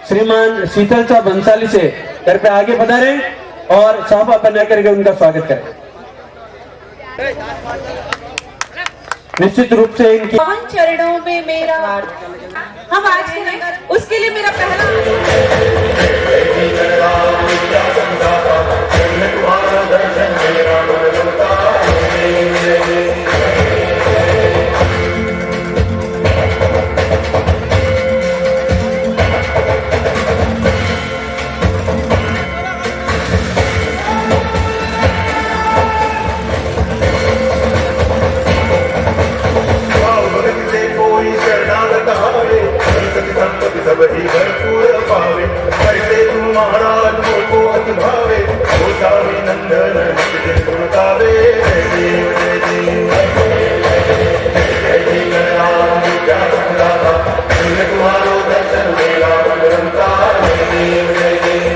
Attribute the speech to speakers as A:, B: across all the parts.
A: श्रीमान शीतलचा बंसाली से कृपया आगे बढ़ाएं और शोभा बना करके उनका स्वागत करें। निश्चित रूप से इनकी
B: चरणों में मेरा हम आज करें, उसके लिए मेरा पहला
C: सबही भरपूर पावे ऐसे तू महाराज मोको अति भावे ओ स्वामी नंदन नित्य गुणगावे जय देव जय देव जय जय गणराम विद्या संदाता तुमने तुम्हारो दर्शन मेरा बलवंता जय देव जय देव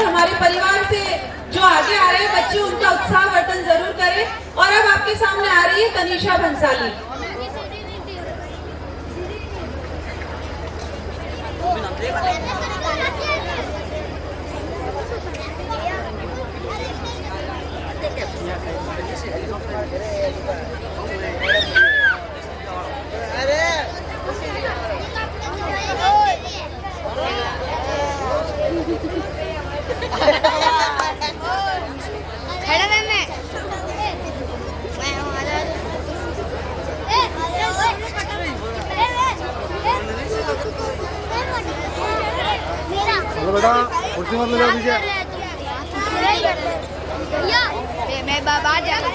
B: हमारे परिवार से जो आगे आ रहे हैं बच्चे, उनका उत्साहवर्धन जरूर करें। और अब आपके सामने आ रही है तनिषा भंसाली।
D: बेटा कुर्सी मत ले जाओ पीछे।
E: मैं बाहर जा रहा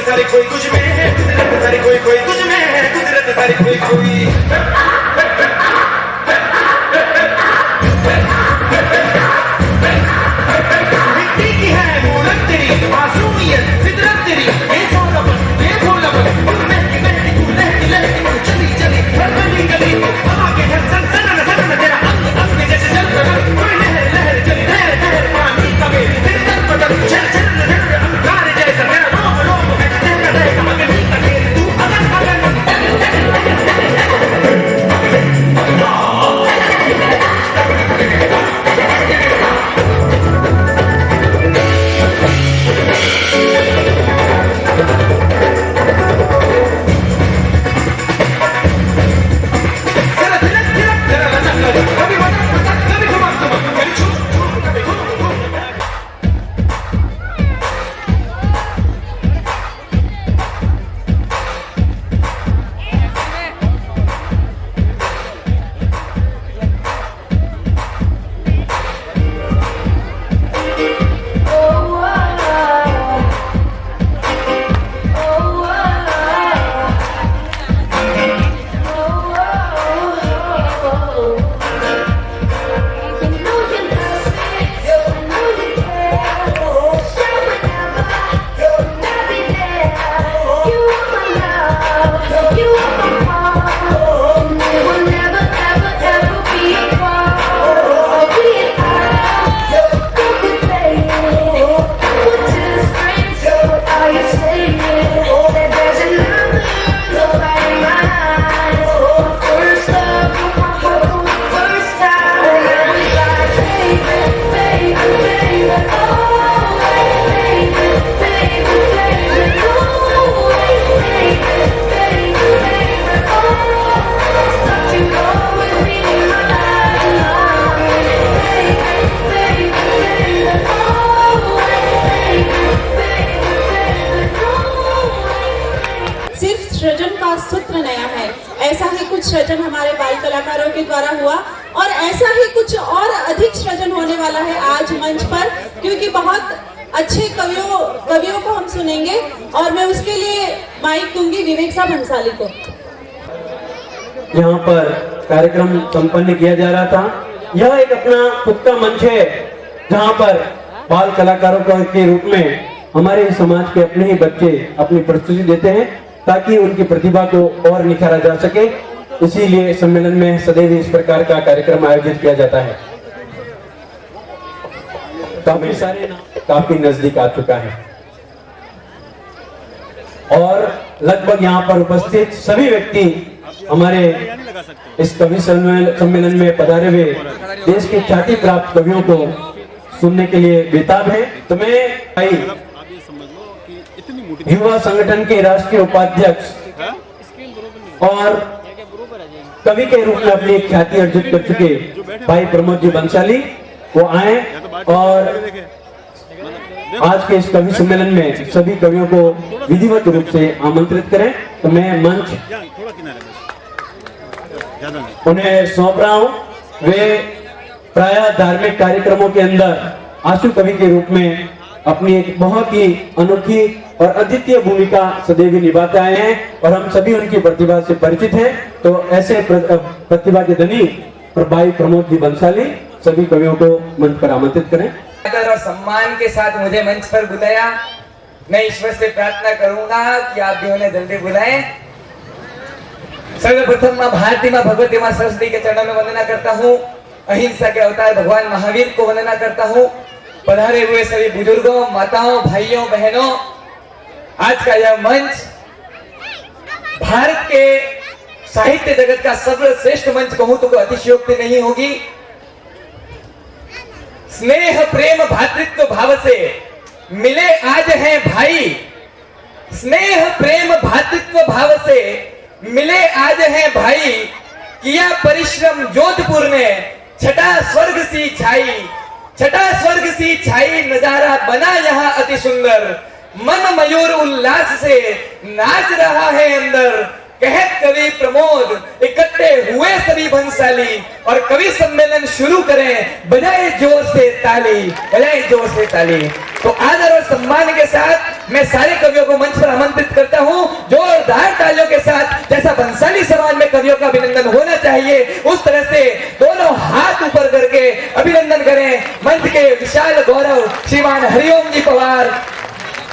C: कुदरत सारी कोई तुझ में है, कुदरत सारी कोई कोई तुझ में है, कुदरत सारी कोई कोई। मिट्टी की है मूरत तेरी, मासूमियत फितरत तेरी, बेसौरपन बेभोलापन, तू महकी महकी तू लहकी लहकी तू चली चली हर गली गली हवा के ढल सन सनन सनन तेरा अंग अंग में जैसे जल प्रगट, कोई लहर लहर चली लहर लहर पानी का वेग तेरे तन पर तन चल चल लहर अंगार जैसा तेरा रोम रोम है तेरा रहेगा अग्नि का ढेर तू अगन अगन
B: सृजन का सूत्र नया है। ऐसा ही कुछ सृजन हमारे बाल कलाकारों के द्वारा हुआ और ऐसा ही कुछ और अधिक सृजन होने वाला है आज मंच पर, क्योंकि बहुत अच्छे कवियों को हम सुनेंगे और मैं उसके लिए माइक दूंगी विवेक साहब भंसाली को।
A: यहाँ पर कार्यक्रम संपन्न किया जा रहा था। यह एक अपना खुद का मंच है जहाँ पर बाल कलाकारों के रूप में हमारे समाज के अपने ही बच्चे अपनी प्रस्तुति देते हैं ताकि उनकी प्रतिभा को और निखारा जा सके। इसीलिए सम्मेलन में सदैव इस प्रकार का कार्यक्रम आयोजित किया जाता है। काफी सारे काफी नजदीक आ चुका है और लगभग यहाँ पर उपस्थित सभी व्यक्ति हमारे इस कवि सम्मेलन में पधारे हुए देश के ख्याति प्राप्त कवियों को सुनने के लिए बेताब है। तो मैं युवा संगठन के राष्ट्रीय उपाध्यक्ष और कवि के रूप में अपनी ख्याति अर्जित कर चुके भाई प्रमोद जी बंसाली वो आए और आज के इस कवि सम्मेलन में सभी कवियों को विधिवत रूप से आमंत्रित करें। तो मैं मंच उन्हें सौंप रहा हूँ। वे प्रायः धार्मिक कार्यक्रमों के अंदर आशु कवि के रूप में अपनी एक बहुत ही अनोखी और अद्वितीय भूमिका सदैव निभाते आए हैं और हम सभी उनकी प्रतिभा से परिचित हैं। तो ऐसे प्रतिभा के धनी भाई प्रमोद जी बंसाली सभी कवियों को मंच पर आमंत्रित करें।
F: आदर और सम्मान के साथ मुझे मंच पर बुलाया। मैं ईश्वर से प्रार्थना करूंगा कि आप भी उन्हें जल्दी बुलाएं। सर्वप्रथम मां भारती मां भगवती मां सरस्वती के चरणों में वंदना करता हूँ। अहिंसा के अवतार भगवान महावीर को वंदना करता हूँ। पधारे हुए सभी बुजुर्गों, माताओं, भाइयों, बहनों, आज का यह मंच भारत के साहित्य जगत का सर्वश्रेष्ठ मंच कहूं तो कोई अतिशयोक्ति नहीं होगी। स्नेह प्रेम भातृत्व भाव से मिले आज हैं भाई, स्नेह प्रेम भातृत्व भाव से मिले आज हैं भाई, किया परिश्रम जोधपुर ने छठा स्वर्ग सी छाई, छठा स्वर्ग सी छाई, नजारा बना यहाँ अति सुंदर, मन मयूर उल्लास से नाच रहा है अंदर। कहत कवि प्रमोद, इकट्ठे हुए सभी भंसाली और कवि सम्मेलन शुरू करें। बजाए जोर से ताली, बजाए जोर से ताली। तो आदर और सम्मान के साथ मैं सारे कवियों को मंच पर आमंत्रित करता हूं, जोरदार तालियों के साथ। जैसा बंसाली समाज में कवियों का अभिनंदन होना चाहिए, उस तरह से दोनों हाथ ऊपर करके अभिनंदन करें मंच के विशाल गौरव श्रीमान हरिओम जी पवार,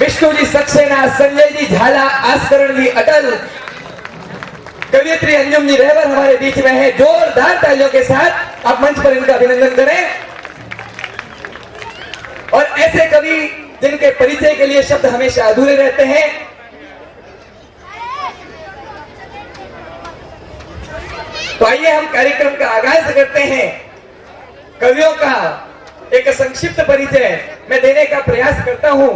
F: विष्णु जी सक्सेना, संजय जी झाला, आस्करण जी अटल, कवियत्री अंजुम जी रहबर हमारे बीच में है। जोरदार तालियों के साथ आप मंच पर इनका अभिनंदन करें। और ऐसे कवि जिनके परिचय के लिए शब्द हमेशा अधूरे रहते हैं, तो आइए हम कार्यक्रम का आगाज करते हैं। कवियों का एक संक्षिप्त परिचय मैं देने का प्रयास करता हूं।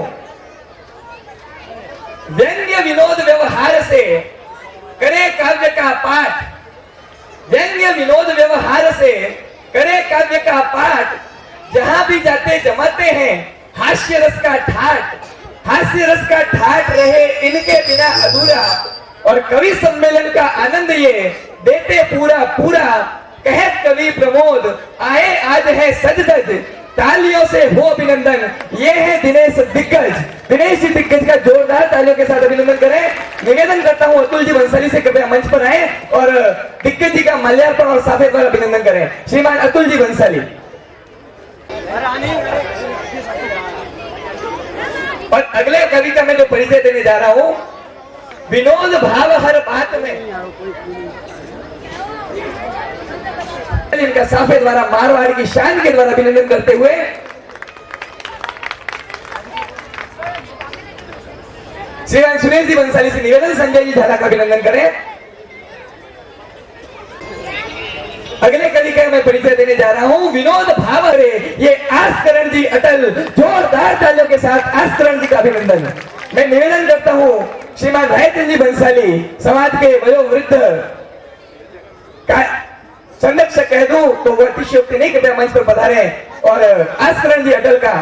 F: व्यंग्य विनोद व्यवहार से करे काव्य का पाठ, व्यंग्य विनोद व्यवहार से करे काव्य का पाठ, जहां भी जाते जमाते हैं हास्य रस का ठाट, हास्य रस का ठाट रहे इनके बिना अधूरा। और कवि सम्मेलन का आनंद ये देते पूरा पूरा, कहत कवि प्रमोद आए आज है सज धज, तालियों से हो अभिनंदन। ये है दिनेश दिग्गज, दिनेश जी दिग्गज का जोरदार तालियों के साथ अभिनंदन करें। निवेदन करता हूं अतुल जी बंसाली से कृपया मंच पर आए और दिग्गज जी का माल्यार्पण और साफे पर अभिनंदन करें। श्रीमान अतुल जी बंसाली। और अगले कवि का मैं जो परिचय देने जा रहा हूं, विनोद भाव हर बात में, इनका साफे द्वारा मारवाड़ की शान के द्वारा अभिनंदन करते हुए श्रीमान सुरेश जी बंसाली से निवेदन संजय जी झाला का अभिनंदन करें। अगले कवि का मैं परिचय देने जा रहा हूं, विनोद भावरे, ये आस्करण जी अटल। जोरदार तालियों के साथ आस्करण जी का अभिनंदन। मैं निवेदन करता हूं श्रीमान रायचंद जी बंसाली, समाज के वयोवृद्ध का संरक्षक कह दूं तो वो अतिशयोक्ति नहीं करते, मंच पर पधारे और आस्करण जी अटल का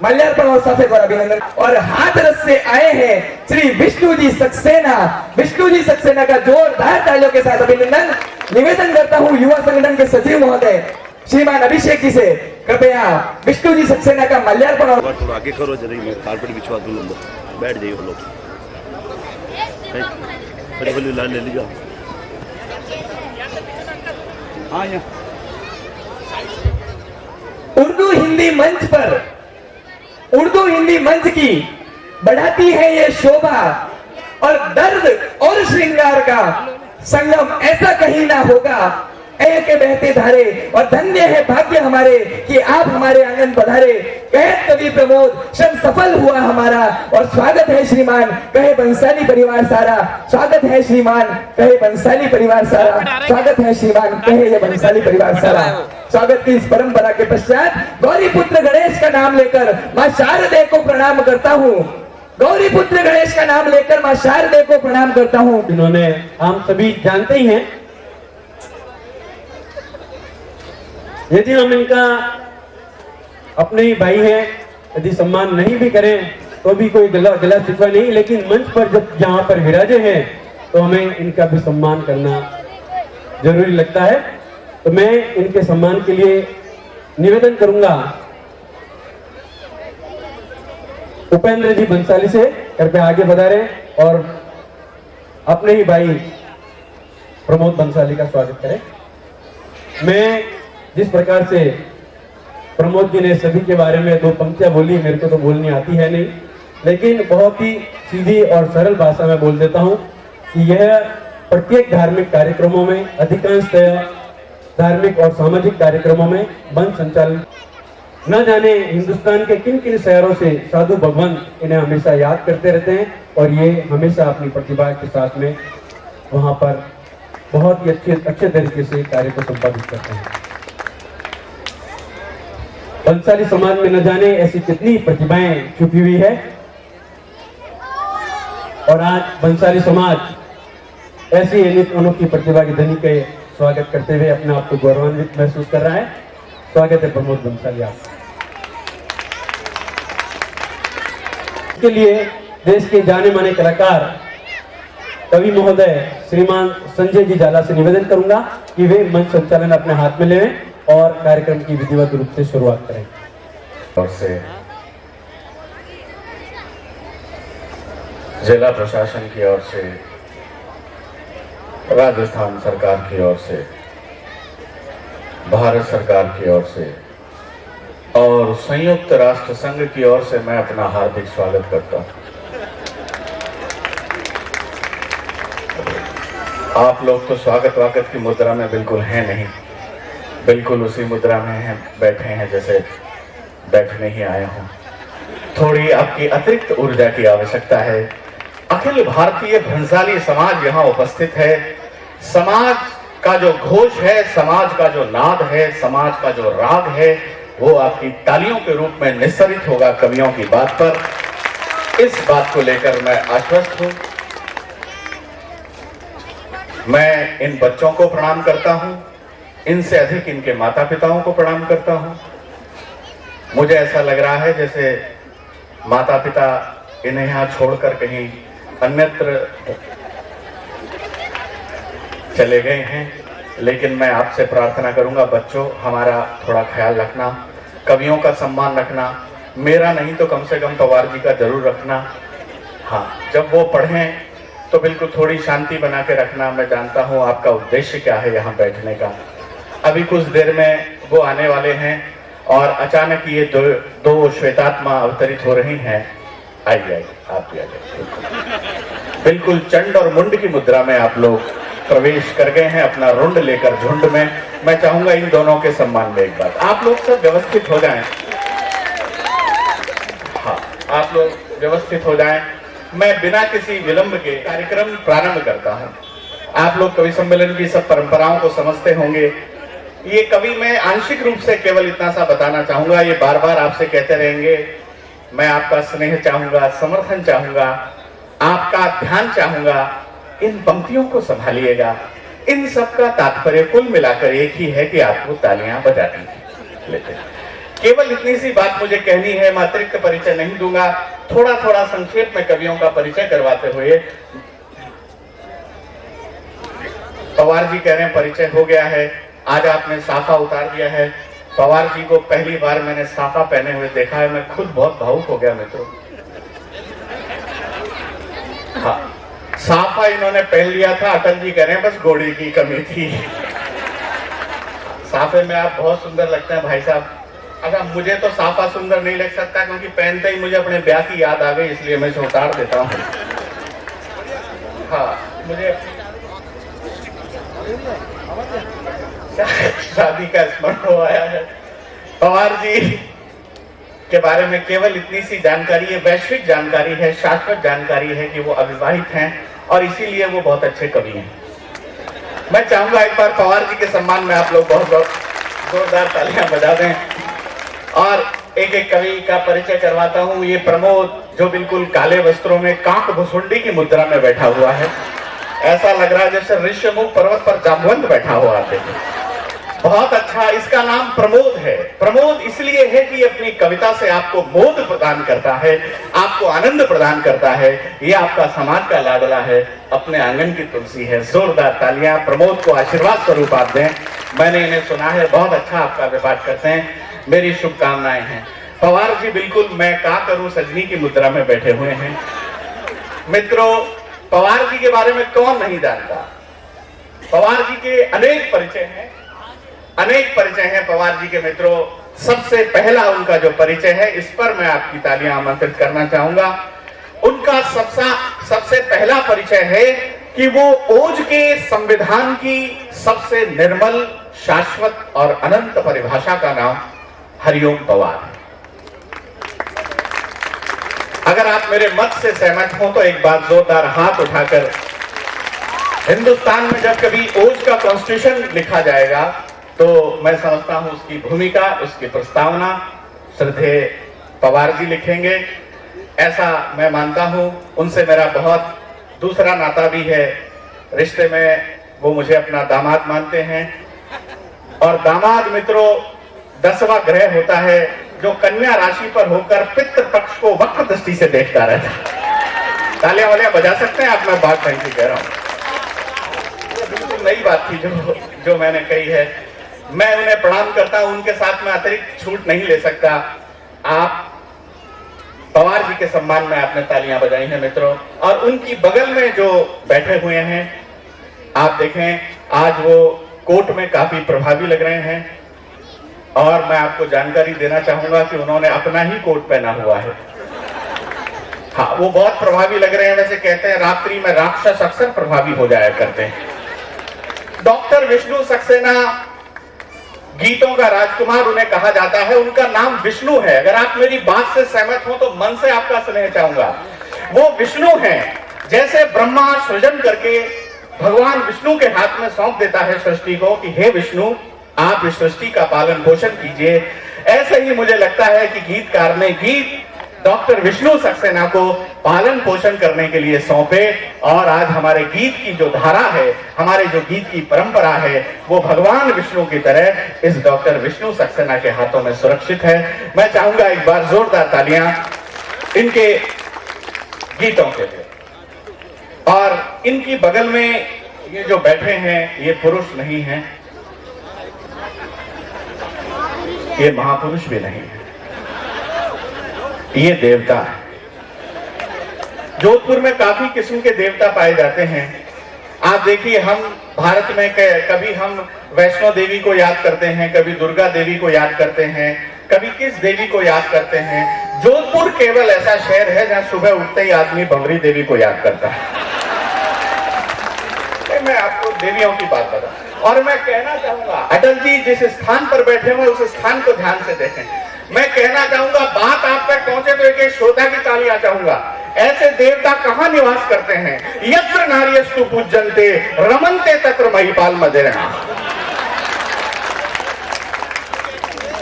F: माल्यार्पण और साफे द्वारा अभिनंदन। और हाथरस से आए हैं श्री विष्णु जी सक्सेना, विष्णु जी सक्सेना का जोरदार तालियों के साथ अभिनंदन। निवेदन करता हूं युवा संगठन के सचिव महोदय श्रीमान अभिषेक जी से कृपया विष्णु जी सक्सेना का माल्यार्पण और
G: थोड़ा आगे करो जरा, मैं कारपेट बिछवा दूं, बैठ जाइए वो लोग, लाल ले लीजिए। हाँ
F: उर्दू हिंदी मंच पर, उर्दू हिंदी मंच की बढ़ाती है ये शोभा, और दर्द और श्रृंगार का संगम ऐसा कहीं ना होगा। ए के बहते धारे, और धन्य है भाग्य हमारे कि आप हमारे आंगन पधारे। कहत कवि प्रमोद श्रम सफल हुआ हमारा, और स्वागत है श्रीमान कहे बंसाली परिवार सारा, स्वागत है श्रीमान कहे बंसाली परिवार सारा, स्वागत है श्रीमान कहे ये बंसाली परिवार सारा। स्वागत की इस परंपरा के पश्चात गौरी पुत्र गणेश का नाम लेकर मां शारदे को प्रणाम करता हूँ, गौरी पुत्र गणेश का नाम लेकर मां शारदे को प्रणाम करता हूँ।
A: इन्होंने हम सभी जानते ही हैं, यदि हम इनका अपने ही भाई हैं, यदि सम्मान नहीं भी करें तो भी कोई गला शिकवा नहीं, लेकिन मंच पर जब जहां पर विराजे हैं तो हमें इनका भी सम्मान करना जरूरी लगता है। तो मैं इनके सम्मान के लिए निवेदन करूंगा उपेंद्र जी बंसाली से कृपया आगे पधारें और अपने ही भाई प्रमोद बंसाली का स्वागत करें। मैं जिस प्रकार से प्रमोद जी ने सभी के बारे में दो पंक्तियां बोली, मेरे को तो बोलनी आती है नहीं, लेकिन बहुत ही सीधी और सरल भाषा में बोल देता हूं कि यह प्रत्येक धार्मिक कार्यक्रमों में, अधिकांशतः धार्मिक और सामाजिक कार्यक्रमों में मंच संचालन, न जाने हिंदुस्तान के किन किन शहरों से साधु भगवंत इन्हें हमेशा याद करते रहते हैं, और ये हमेशा अपनी प्रतिभा के साथ में वहां पर बहुत ही अच्छे तरीके से कार्य को संपादित करते हैं। बंसाली समाज में न जाने ऐसी कितनी प्रतिभाएं छुपी हुई है, और आज बंसाली समाज ऐसी अनोखी प्रतिभा की धनी के स्वागत करते हुए अपने आप को गौरवान्वित महसूस कर रहा है। स्वागत है प्रमोद बंसाली आप के लिए। देश के जाने माने कलाकार कवि महोदय श्रीमान संजय जी झाला से निवेदन करूंगा कि वे मंच संचालन अपने हाथ में लें और कार्यक्रम की विधिवत रूप से शुरुआत करें।
C: और से
H: जिला प्रशासन की ओर से, राजस्थान सरकार की ओर से, भारत सरकार की ओर से और संयुक्त राष्ट्र संघ की ओर से मैं अपना हार्दिक स्वागत करता हूं। आप लोग तो स्वागत वागत की मुद्रा में बिल्कुल हैं नहीं, बिल्कुल उसी मुद्रा में हैं, बैठे हैं जैसे बैठने ही आए हों। थोड़ी आपकी अतिरिक्त ऊर्जा की आवश्यकता है। अखिल भारतीय भंसाली समाज यहाँ उपस्थित है। समाज का जो घोष है, समाज का जो नाद है, समाज का जो राग है, वो आपकी तालियों के रूप में निस्सरित होगा कवियों की बात पर। इस बात को लेकर मैं आश्वस्त हूं। मैं इन बच्चों को प्रणाम करता हूं, इनसे अधिक इनके माता पिताओं को प्रणाम करता हूं। मुझे ऐसा लग रहा है जैसे माता पिता इन्हें यहां छोड़कर कहीं अन्यत्र चले गए हैं, लेकिन मैं आपसे प्रार्थना करूंगा बच्चों, हमारा थोड़ा ख्याल रखना, कवियों का सम्मान रखना, मेरा नहीं तो कम से कम पवार जी का जरूर रखना। हाँ, जब वो पढ़ें तो बिल्कुल थोड़ी शांति बना के रखना। मैं जानता हूँ आपका उद्देश्य क्या है यहाँ बैठने का। अभी कुछ देर में वो आने वाले हैं और अचानक ये दो श्वेतात्मा अवतरित हो रही हैं। आइए, आप भी आ जाइए। बिल्कुल चंड और मुंड की मुद्रा में आप लोग प्रवेश कर गए हैं अपना रुंड लेकर झुंड में। मैं चाहूंगा इन दोनों के सम्मान में एक बात, आप लोग सब व्यवस्थित हो जाएं। हाँ, आप लोग व्यवस्थित हो जाएं। मैं बिना किसी विलंब के कार्यक्रम प्रारंभ करता हूं। आप लोग कवि सम्मेलन की सब परंपराओं को समझते होंगे। ये कवि मैं आंशिक रूप से केवल इतना सा बताना चाहूंगा, ये बार बार आपसे कहते रहेंगे। मैं आपका स्नेह चाहूंगा, समर्थन चाहूंगा, आपका ध्यान चाहूंगा। इन पंक्तियों को संभालिएगा। इन सब का तात्पर्य कुल मिलाकर एक ही है कि आपको तालियां बजानी लेते। केवल इतनी सी बात मुझे कहनी है, मैं अतिरिक्त परिचय नहीं दूंगा। थोड़ा थोड़ा संक्षेप में कवियों का परिचय करवाते हुए, पवार जी कह रहे हैं परिचय हो गया है। आज आपने साफा उतार दिया है। पवार जी को पहली बार मैंने साफा पहने हुए देखा है, मैं खुद बहुत भावुक हो गया मित्रों। हाँ, साफा इन्होंने पहन लिया था, अटल जी कह रहे हैं बस घोड़ी की कमी थी। साफे में आप बहुत सुंदर लगते हैं भाई साहब। अच्छा, मुझे तो साफा सुंदर नहीं लग सकता क्योंकि पहनते ही मुझे अपने ब्याह की याद आ गई, इसलिए मैं इसे उतार देता हूँ। हाँ, मुझे शादी का स्मरण हो आया है। पवार जी के बारे में केवल इतनी सी जानकारी है, वैश्विक जानकारी है, शाश्वत जानकारी है कि वो अविवाहित हैं और इसीलिए वो बहुत अच्छे कवि हैं। मैं चाहूंगा एक बार पवार जी के सम्मान में आप लोग बहुत जोरदार तालियां बजा दें और एक एक कवि का परिचय करवाता हूं। ये प्रमोद जो बिल्कुल काले वस्त्रों में काक भुसुंडी की मुद्रा में बैठा हुआ है, ऐसा लग रहा है जैसे ऋष्यमुख पर्वत पर जामवंत बैठा हुआ आते थे। बहुत अच्छा, इसका नाम प्रमोद है। प्रमोद इसलिए है कि अपनी कविता से आपको मोद प्रदान करता है, आपको आनंद प्रदान करता है। ये आपका समाज का लाडला है, अपने आंगन की तुलसी है। जोरदार तालियां प्रमोद को आशीर्वाद स्वरूप आप दें। मैंने इन्हें सुना है, बहुत अच्छा आपका व्यापार करते हैं, मेरी शुभकामनाएं हैं। पवार जी बिल्कुल मैं क्या करूं सजनी की मुद्रा में बैठे हुए हैं। मित्रों, पवार जी के बारे में कौन नहीं जानता। पवार जी के अनेक परिचय हैं, अनेक परिचय हैं पवार जी के मित्रों। सबसे पहला उनका जो परिचय है, इस पर मैं आपकी तालियां आमंत्रित करना चाहूंगा। उनका सबसे पहला परिचय है कि वो ओज के संविधान की सबसे निर्मल, शाश्वत और अनंत परिभाषा का नाम हरिओम पवार है। अगर आप मेरे मत से सहमत हो तो एक बार जोरदार हाथ उठाकर, हिंदुस्तान में जब कभी ओज का कॉन्स्टिट्यूशन लिखा जाएगा तो मैं समझता हूं उसकी भूमिका, उसकी प्रस्तावना श्रद्धेय पवार जी लिखेंगे, ऐसा मैं मानता हूं। उनसे मेरा बहुत दूसरा नाता भी है। रिश्ते में वो मुझे अपना दामाद मानते हैं और दामाद मित्रों 10वां ग्रह होता है जो कन्या राशि पर होकर पितृ पक्ष को वक्र दृष्टि से देखता रहता है। तालियां वालियां बजा सकते हैं आप, मैं बात कहीं से कह रहा हूं। ये बिल्कुल नई बात थी जो मैंने कही है। मैं उन्हें प्रणाम करता हूं, उनके साथ में अतिरिक्त छूट नहीं ले सकता। आप पवार जी के सम्मान में आपने तालियां बजाई हैं मित्रों। और उनकी बगल में जो बैठे हुए हैं, आप देखें आज वो कोट में काफी प्रभावी लग रहे हैं। और मैं आपको जानकारी देना चाहूंगा कि उन्होंने अपना ही कोट पहना हुआ है। हाँ, वो बहुत प्रभावी लग रहे हैं। वैसे कहते हैं रात्रि में राक्षस अक्सर प्रभावी हो जाया करते हैं। डॉक्टर विष्णु सक्सेना गीतों का राजकुमार उन्हें कहा जाता है। उनका नाम विष्णु है। अगर आप मेरी बात से सहमत हो तो मन से आपका स्नेह चाहूंगा। वो विष्णु हैं। जैसे ब्रह्मा सृजन करके भगवान विष्णु के हाथ में सौंप देता है सृष्टि को कि हे विष्णु आप इस सृष्टि का पालन पोषण कीजिए, ऐसे ही मुझे लगता है कि गीतकार ने गीत डॉक्टर विष्णु सक्सेना को पालन पोषण करने के लिए सौंपे। और आज हमारे गीत की जो धारा है, हमारे जो गीत की परंपरा है, वो भगवान विष्णु की तरह इस डॉक्टर विष्णु सक्सेना के हाथों में सुरक्षित है। मैं चाहूंगा एक बार जोरदार तालियां इनके गीतों के लिए। और इनकी बगल में ये जो बैठे हैं ये पुरुष नहीं हैं, ये महापुरुष भी नहीं है, ये देवता है। जोधपुर में काफी किस्म के देवता पाए जाते हैं। आप देखिए हम भारत में कभी हम वैष्णो देवी को याद करते हैं, कभी दुर्गा देवी को याद करते हैं, कभी किस देवी को याद करते हैं। जोधपुर केवल ऐसा शहर है जहां सुबह उठते ही आदमी भंवरी देवी को याद करता है। मैं आपको देवियों की बात बता, और मैं कहना चाहूंगा अटल जी जिस स्थान पर बैठे हुए उस स्थान को ध्यान से देखें। मैं कहना चाहूंगा बात आप तक पहुंचे तो एक श्रोता की तालियां चाहूंगा। ऐसे देवता कहां निवास करते हैं? यत्र नार्यस्तु पूज्यन्ते रमन्ते तत्र महिपाल मदिरणा।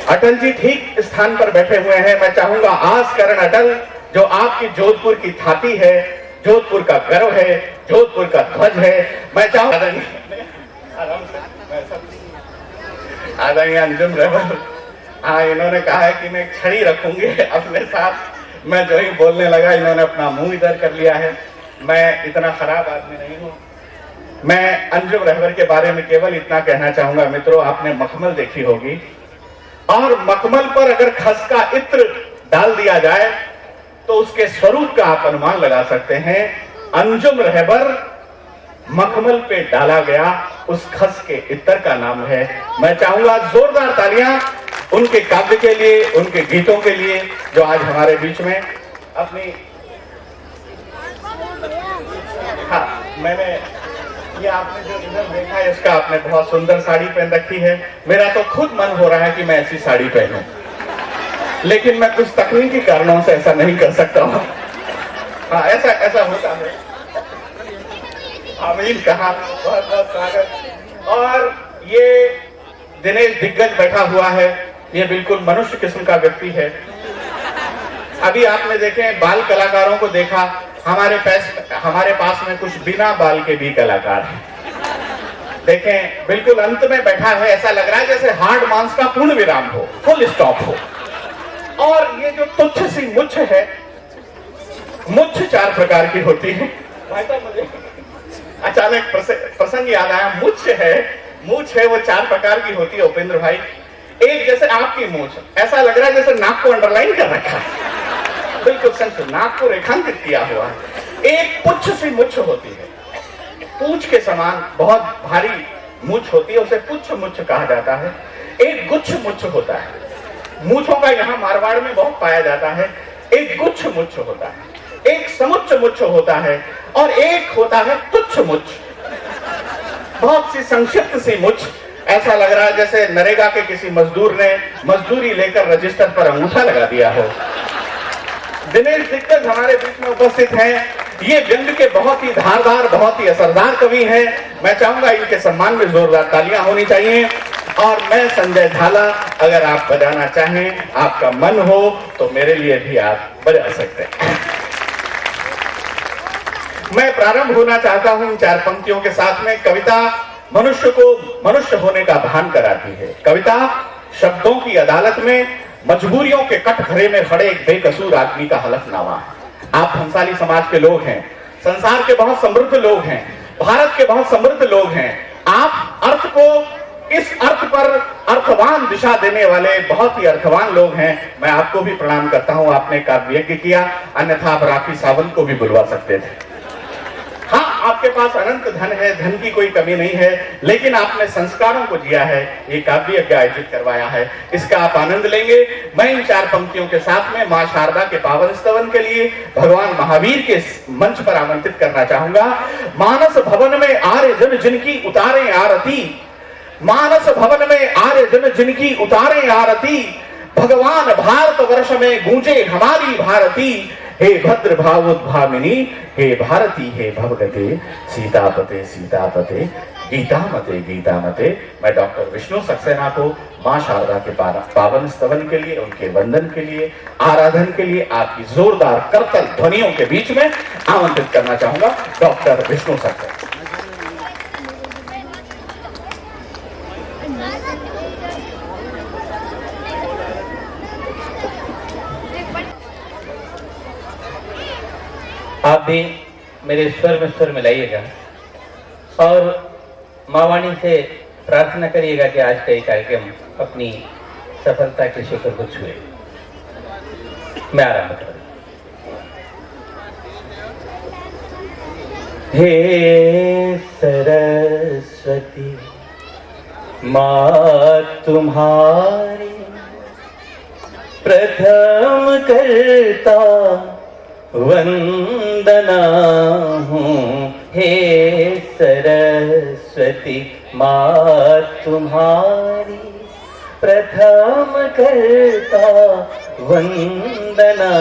H: अटल जी ठीक स्थान पर बैठे हुए हैं। मैं चाहूंगा आज करण अटल, जो आपकी जोधपुर की छाती है, जोधपुर का गर्व है, जोधपुर का ध्वज है, मैं चाहूंगा आदरणीय अंजुम रहबर, हाँ इन्होंने कहा है कि मैं एक छड़ी रखूंगी अपने साथ। मैं जो ही बोलने लगा इन्होंने अपना मुंह इधर कर लिया है। मैं इतना खराब आदमी नहीं हूं। मैं अंजुम रहबर के बारे में केवल इतना कहना चाहूंगा मित्रों, आपने मखमल देखी होगी और मखमल पर अगर खस का इत्र डाल दिया जाए तो उसके स्वरूप का आप अनुमान लगा सकते हैं। अंजुम रहबर मखमल पे डाला गया उस खस के इत्र का नाम है। मैं चाहूंगा जोरदार तालियां उनके काव्य के लिए, उनके गीतों के लिए, जो आज हमारे बीच में अपनी। हाँ, मैंने ये आपने जो इधर देखा है इसका आपने बहुत सुंदर साड़ी पहन रखी है। मेरा तो खुद मन हो रहा है कि मैं ऐसी साड़ी पहनूं, लेकिन मैं कुछ तकनीकी कारणों से ऐसा नहीं कर सकता हूं। हाँ, ऐसा होता है। आमीन कहा, बहुत बहुत स्वागत। और ये दिनेश दिग्गज बैठा हुआ है, ये बिल्कुल मनुष्य किस्म का व्यक्ति है। अभी आपने देखे बाल कलाकारों को देखा, हमारे पास में कुछ बिना बाल के भी कलाकार हैं। देखें बिल्कुल अंत में बैठा है, ऐसा लग रहा है जैसे हार्ड मांस का पूर्ण विराम हो, फुल स्टॉप हो। और ये जो तुच्छ सी मुछ है, मुछ 4 प्रकार की होती है। भाई साहब मुझे अचानक प्रसंग याद आया। मूछ है वो 4 प्रकार की होती है उपेंद्र भाई। एक जैसे आपकी मूछ, ऐसा लग रहा है जैसे नाक को अंडरलाइन कर रखा है, बिल्कुल संत नाक को रेखांकित किया हुआ है। एक पुच्छ सी मुछ होती है, पूंछ के समान बहुत भारी मूछ होती है, उसे पुच्छ मुछ कहा जाता है। एक गुच्छ मुछ होता है, मूछों का यहाँ मारवाड़ में बहुत पाया जाता है। एक गुच्छ मुछ होता है, एक समुच्च मुच्छ होता है, और एक होता है तुच्छ मुच्छ, बहुत सी संक्षिप्त सी मुच्छ। ऐसा लग रहा है जैसे नरेगा के किसी मजदूर ने मजदूरी लेकर रजिस्टर पर अंगूठा लगा दिया हो। दिनेश दिग्गज हमारे बीच में उपस्थित हैं। ये व्यंग के बहुत ही धारदार, बहुत ही असरदार कवि हैं। मैं चाहूंगा इनके सम्मान में जोरदार तालियां होनी चाहिए। और मैं संजय झाला, अगर आप बजाना चाहें, आपका मन हो तो मेरे लिए भी आप बजा सकते हैं। मैं प्रारंभ होना चाहता हूं 4 पंक्तियों के साथ में। कविता मनुष्य को मनुष्य होने का भान कराती है। कविता शब्दों की अदालत में मजबूरियों के कटघरे में खड़े एक बेकसूर आदमी का हलफनामा है। आप हंसाली समाज के लोग हैं, संसार के बहुत समृद्ध लोग हैं, भारत के बहुत समृद्ध लोग हैं। आप अर्थ को इस अर्थ पर अर्थवान दिशा देने वाले बहुत ही अर्थवान लोग हैं। मैं आपको भी प्रणाम करता हूं, आपने काव्य यज्ञ किया, अन्यथा आप राखी सावंत को भी बुलवा सकते थे। हाँ, आपके पास अनंत धन है, धन की कोई कमी नहीं है, लेकिन आपने संस्कारों को जिया है, ये काव्य यज्ञ आयोजित करवाया है, इसका आप आनंद लेंगे। मैं इन 4 पंक्तियों के साथ में मां शारदा के पावन स्तवन के लिए भगवान महावीर के मंच पर आमंत्रित करना चाहूंगा। मानस भवन में आर्य जन जिनकी उतारे आरती, मानस भवन में आर्य जन जिनकी उतारे आरती, भगवान भारत वर्ष में गूंजे हमारी भारती। हे भद्र भावोद्भामिनी, हे भारती, हे भवगते, सीतापते सीतापते, गीतामते गीतामते। मैं डॉक्टर विष्णु सक्सेना को मां शारदा के पावन स्तवन के लिए, उनके वंदन के लिए, आराधन के लिए आपकी जोरदार करतल ध्वनियों के बीच में आमंत्रित करना चाहूंगा। डॉक्टर विष्णु सक्सेना।
I: आप भी मेरे स्वर में स्वर मिलाइएगा और माँ वाणी से प्रार्थना करिएगा कि आज का ये कार्यक्रम अपनी सफलता के शिखर को छुए। मैं आरंभ करूं। हे सरस्वती माँ तुम्हारी प्रथम करता वंदना हूँ। हे सरस्वती माँ तुम्हारी प्रथम करता वंदना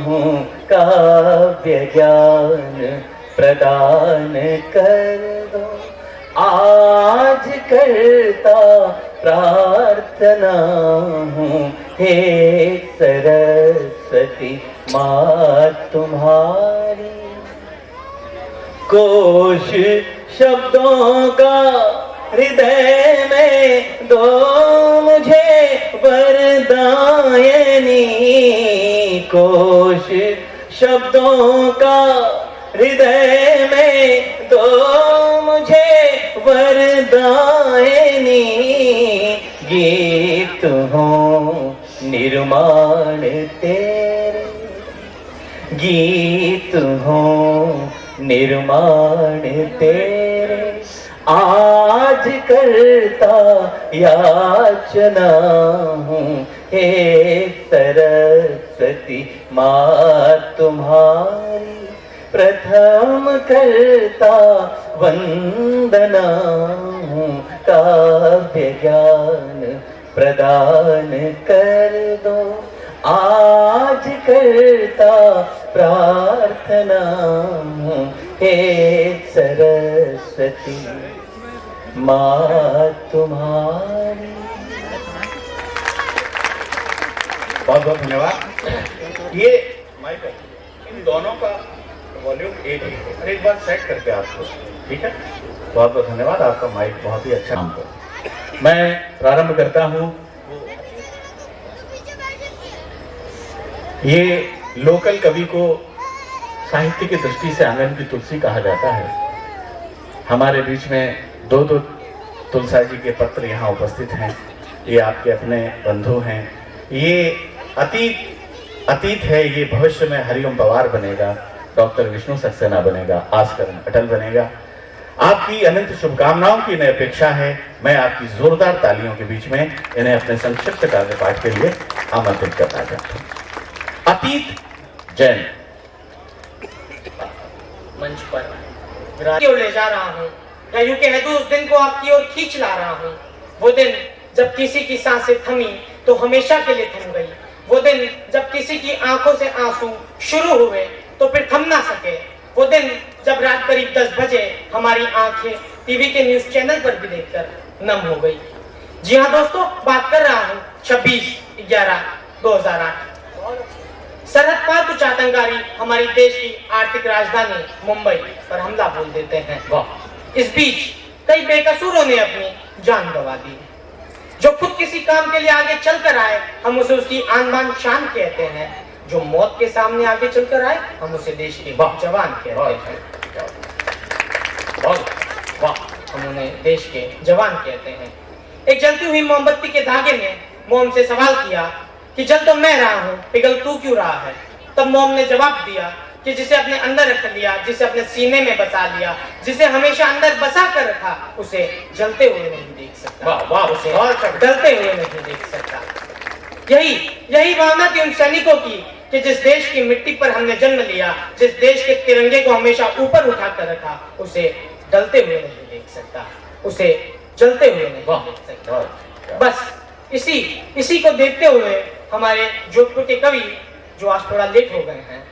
I: हूँ। काव्य ज्ञान प्रदान कर दो आज करता प्रार्थना हूँ। हे सरस्वती माँ तुम्हारी कोश शब्दों का हृदय में दो मुझे वरदायनी। कोश शब्दों का हृदय में दो मुझे वरदायनी। गीत हो निर्माण तेरे, गीत हो निर्माण तेरे। आज करता याचना हूँ। हे सरस्वती माँ तुम्हारी प्रथम करता वंदना हूँ। काव्य ज्ञान प्रदान कर दो आज करता प्रार्थना हूँ। हे सरस्वती माँ तुम्हारी।
H: बहुत बहुत धन्यवाद। ये माइक इन दोनों का वॉल्यूम एक बार सेट करके आपको, ठीक है। बहुत बहुत धन्यवाद, आपका माइक बहुत ही अच्छा काम कर। मैं प्रारंभ करता हूँ। ये लोकल कवि को साहित्य की दृष्टि से आंगन की तुलसी कहा जाता है। हमारे बीच में दो तुलसा जी के पत्र यहाँ उपस्थित हैं। ये आपके अपने बंधु हैं। ये अतीत है, ये भविष्य में हरिओम पवार बनेगा, डॉक्टर विष्णु सक्सेना बनेगा, आस्कर अटल बनेगा। आपकी अनंत शुभकामनाओं की इन्हें अपेक्षा है। मैं आपकी जोरदार तालियों के बीच में इन्हें अपने संक्षिप्त काव्य पाठ के लिए आमंत्रित करना चाहता हूँ। अतीत जैन
J: मंच पर ओर ले जा रहा हूँ, या यूं कह दूं उस दिन को आपकी ओर खींच ला रहा हूँ। वो दिन जब किसी की सांसें थमी तो हमेशा के लिए थम गई। वो दिन जब किसी की आंखों से आंसू शुरू हुए तो फिर थम ना सके। वो दिन जब रात करीब 10 बजे हमारी आंखें टीवी के न्यूज चैनल पर भी देखकर नम हो गई। जी हाँ दोस्तों, बात कर रहा हूँ 26/11/2008। सरहद पार कुछ आतंकवादी हमारी देश की आर्थिक राजधानी मुंबई पर हमला बोल देते हैं। इस बीच कई बेकसूरों ने अपनी जान गंवा दी। जो खुद किसी काम के लिए आगे चलकर आए हम उसे उसकी आन बान शान कहते हैं। जो मौत के सामने आगे चलकर आए हम उसे देश के जवान कहते हैं। हम उन्हें देश के जवान कहते हैं। एक जलती हुई मोमबत्ती के धागे ने मोम से सवाल किया कि जल तो मैं रहा हूँ, पिघल तू क्यों रहा है? तब मोम ने जवाब दिया कि जिसे अपने अंदर रख लिया, जिसे अपने सीने में बसा लिया, जिसे हमेशा अंदर बसा कर रखा, उसे जलते हुए नहीं देख सकता। उसे जलते हुए नहीं देख सकता। यही भावना थी उन सैनिकों की कि जिस देश की मिट्टी पर हमने जन्म लिया, जिस देश के तिरंगे को हमेशा ऊपर उठा कर रखा, उसे डलते हुए नहीं देख सकता, उसे जलते हुए नहीं देख सकता। बस इसी को देखते हुए हमारे जोधपुर के कवि, जो आज थोड़ा लेट हो गए हैं,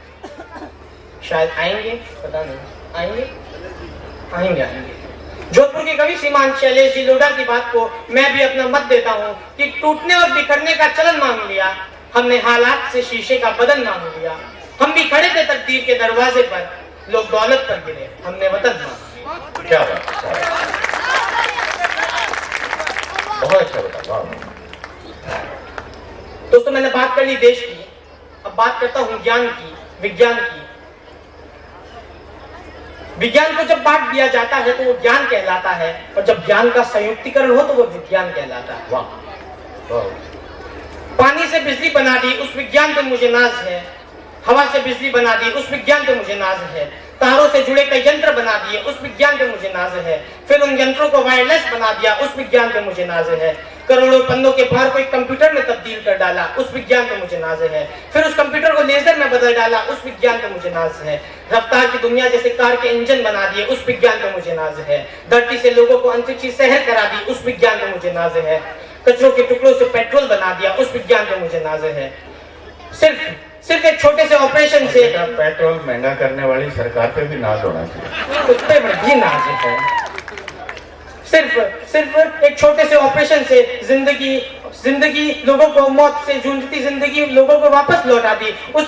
J: शायद आएंगे, पता नहीं, आएंगे। जोधपुर के कवि श्रीमान शैलेश जी लोढ़ा की बात को मैं भी अपना मत देता हूँ कि टूटने और बिखरने का चलन मांग लिया, हमने हालात से शीशे का बदन मांग लिया। हम भी खड़े थे तकदीर के दरवाजे पर, लोग दौलत पर गिरे, हमने वतन मांग।
H: क्या बात, बहुत अच्छा बता।
J: दोस्तों, मैंने बात कर ली देश की, अब बात करता हूँ ज्ञान की, विज्ञान की। विज्ञान को जब बांट दिया जाता है तो वो ज्ञान कहलाता है, और जब ज्ञान का संयुक्तिकरण हो तो वो विज्ञान कहलाता है।
H: वाह।
J: पानी से बिजली बना दी, उस विज्ञान पे मुझे नाज है। हवा से बिजली बना दी, उस विज्ञान पे मुझे नाज है। तारों से जुड़े कई यंत्र बना दिए, उस विज्ञान पे मुझे नाज है। फिर उन यंत्रों को वायरलेस बना दिया, उस विज्ञान पे मुझे नाज है। करोड़ों पन्नों के भार को एक कंप्यूटर में तब्दील कर डाला, उस विज्ञान पे मुझे नाज है। फिर उस कंप्यूटर को लेजर में बदल डाला, उस विज्ञान पे मुझे नाज है। रफ्तार की दुनिया जैसे कार के इंजन बना दिए, उस विज्ञान पे मुझे नाज है। धरती से लोगों को अंतरिक्षी शहर करा दी, उस विज्ञान पे मुझे नाज है। कचरों के टुकड़ों से पेट्रोल बना दिया, उस विज्ञान पे मुझे नाज है। सिर्फ एक छोटे से ऑपरेशन से
H: पेट्रोल महंगा करने वाली सरकार पे भी नाज होना चाहिए,
J: उस पे भी नाज है। सिर्फ एक छोटे से ऑपरेशन से जिंदगी लोगों को, मौत से जूझती जिंदगी लोगों को वापस लौटा दी। उस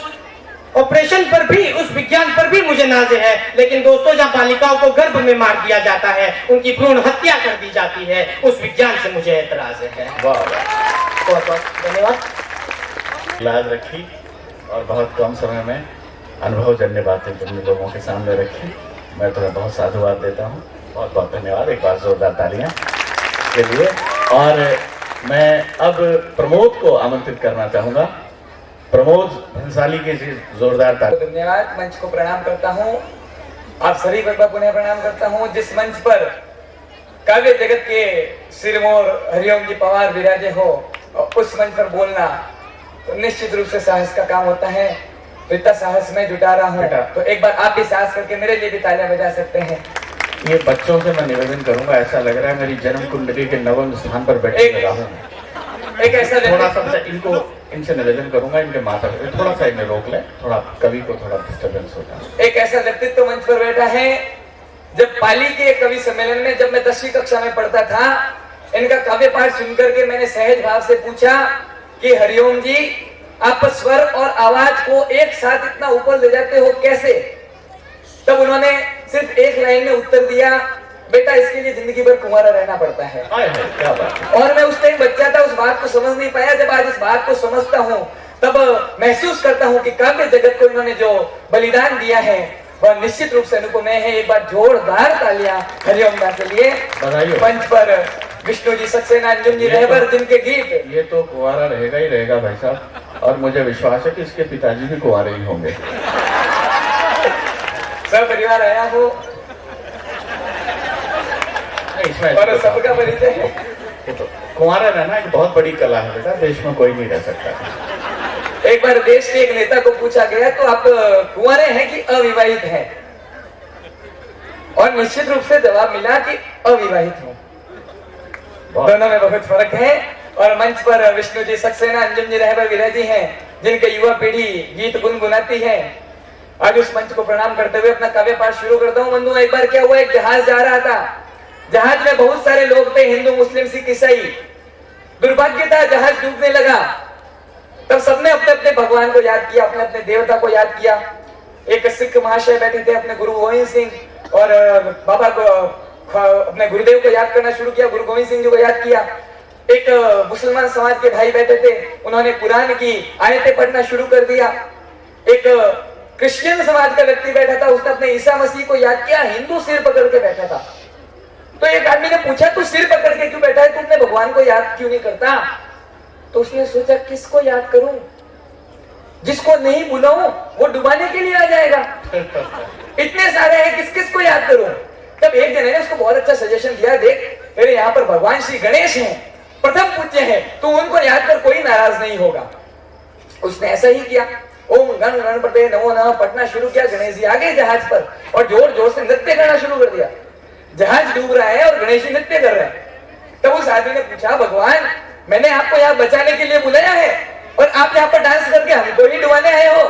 J: ऑपरेशन पर भी, उस विज्ञान पर भी मुझे नाज है। लेकिन दोस्तों, जहाँ बालिकाओं को गर्भ में मार दिया जाता है, उनकी भ्रूण हत्या कर दी जाती है, उस विज्ञान से मुझे एतराज है। बहुत बहुत धन्यवाद।
H: याद रखी और बहुत कम समय में अनुभवजन्य बातें तुमने लोगों के सामने रखी। मैं तुम्हें बहुत साधुवाद देता हूँ, बहुत बहुत धन्यवाद। एक बार जोरदार तालियां के लिए। और मैं अब प्रमोद को आमंत्रित करना चाहूंगा। प्रमोद भंसाली के जोरदार तालियां।
F: धन्यवाद। मंच को प्रणाम करता हूँ, आप सभी को पुनः प्रणाम करता हूँ। जिस मंच पर काव्य जगत के सिरमौर हरिओम जी पवार विराजे हो, उस मंच पर बोलना तो निश्चित रूप से साहस का काम होता है। तो इतना साहस मैं जुटा रहा हूँ, तो एक बार आप भी साहस करके मेरे लिए भी तालियां बजा सकते हैं।
H: ये बच्चों से मैं निवेदन करूंगा, ऐसा लग रहा है मेरी जन्म कुंडली के नवम स्थान पर बैठे लगा हूँ।
F: एक ऐसा
H: थोड़ा सा इनसे निवेदन करूंगा, इनके माता पिता थोड़ा सा इन्हें रोक ले, थोड़ा कवि को थोड़ा डिस्टर्बेंस होता है।
F: एक ऐसा व्यक्तित्व मंच पर बैठा है, जब पाली के कवि सम्मेलन में जब मैं 10वीं कक्षा में पढ़ता था, इनका काव्य पाठ सुनकर के मैंने सहज भाव से पूछा कि हरिओम जी, आप स्वर और आवाज को एक साथ इतना ऊपर ले जाते हो कैसे? तब उन्होंने सिर्फ एक लाइन में उत्तर दिया, बेटा इसके लिए जिंदगी भर कुंवारा रहना पड़ता है।
H: क्या बात।
F: और मैं उस टाइम बच्चा था, उस बात को समझ नहीं पाया। जब आज इस बात को समझता हूँ, तब महसूस करता हूँ कि काव्य जगत को इन्होंने जो बलिदान दिया है वह निश्चित रूप से अनुपमेय है। एक बार जोरदार तालियां हरिओम दा के लिए। मंच पर विष्णु जी सक्सेना, अंजुम जी रहबर, जिनके गीत।
H: ये तो कुंवारा रहेगा ही रहेगा भाई साहब, और मुझे विश्वास है कि इसके पिताजी भी कुंवारे ही होंगे।
F: सब परिवार आया हो और सबका परिचय है।
H: तो कुंवारा रहना एक बहुत बड़ी कला है बेटा, देश में कोई नहीं रह सकता।
F: एक बार देश के एक नेता को पूछा गया, तो आप कुंवारे हैं कि अविवाहित हैं? और निश्चित रूप से जवाब मिला कि अविवाहित हूं। दोनों में बहुत फर्क है। और मंच पर विष्णु जी सक्सेना, अंजुम जी रहबर विराजी हैं, जिनके युवा पीढ़ी गीत गुनगुनाती है। आज उस मंच को प्रणाम करते हुए अपना काव्य पाठ शुरू करता हूँ। बंधुओं, एक बार क्या हुआ, एक जहाज जा रहा था। जहाज में बहुत सारे लोग थे, हिंदू, मुस्लिम, सिख, ईसाई। दुर्भाग्य था, जहाज डूबने लगा। तब सबने अपने अपने भगवान को याद किया, अपने अपने देवता को याद किया। एक सिख महाशय बैठे थे, अपने गुरु गोविंद सिंह, और बाबा को, अपने गुरुदेव को याद करना शुरू किया, गुरु गोविंद सिंह जी को याद किया। एक मुसलमान समाज के भाई बैठे थे, उन्होंने कुरान की आयतें पढ़ना शुरू कर दिया। एक क्रिश्चियन समाज का व्यक्ति बैठा था, उसने अपने ईसा मसीह को याद किया। हिंदू सिर पकड़ के बैठा था। तो एक आदमी ने पूछा तू सिर पकड़ के क्यों बैठा है, तुमने भगवान को याद क्यों नहीं करता? तो उसने सोचा किसको याद करूं, जिसको नहीं बुलाऊं वो डुबाने के लिए आ जाएगा, इतने सारे हैं किस किस को याद करूं। तब एक जने ने उसको बहुत अच्छा सजेशन दिया, देख तेरे यहाँ पर भगवान श्री गणेश हैं, प्रथम पूज्य हैं, तो उनको याद कर कोई नाराज नहीं होगा। उसने ऐसा ही किया, ओम गण गणपते नमो नमः पढ़ना शुरू किया। गणेश जी आ गए जहाज पर और जोर जोर से नृत्य करना शुरू कर दिया। जहाज डूब रहा है और गणेश जी नृत्य कर रहे हैं। तब उस आदमी ने पूछा, भगवान मैंने आपको यहाँ बचाने के लिए बुलाया है और आप यहाँ पर डांस करके हमको ही डुबाने आए हो।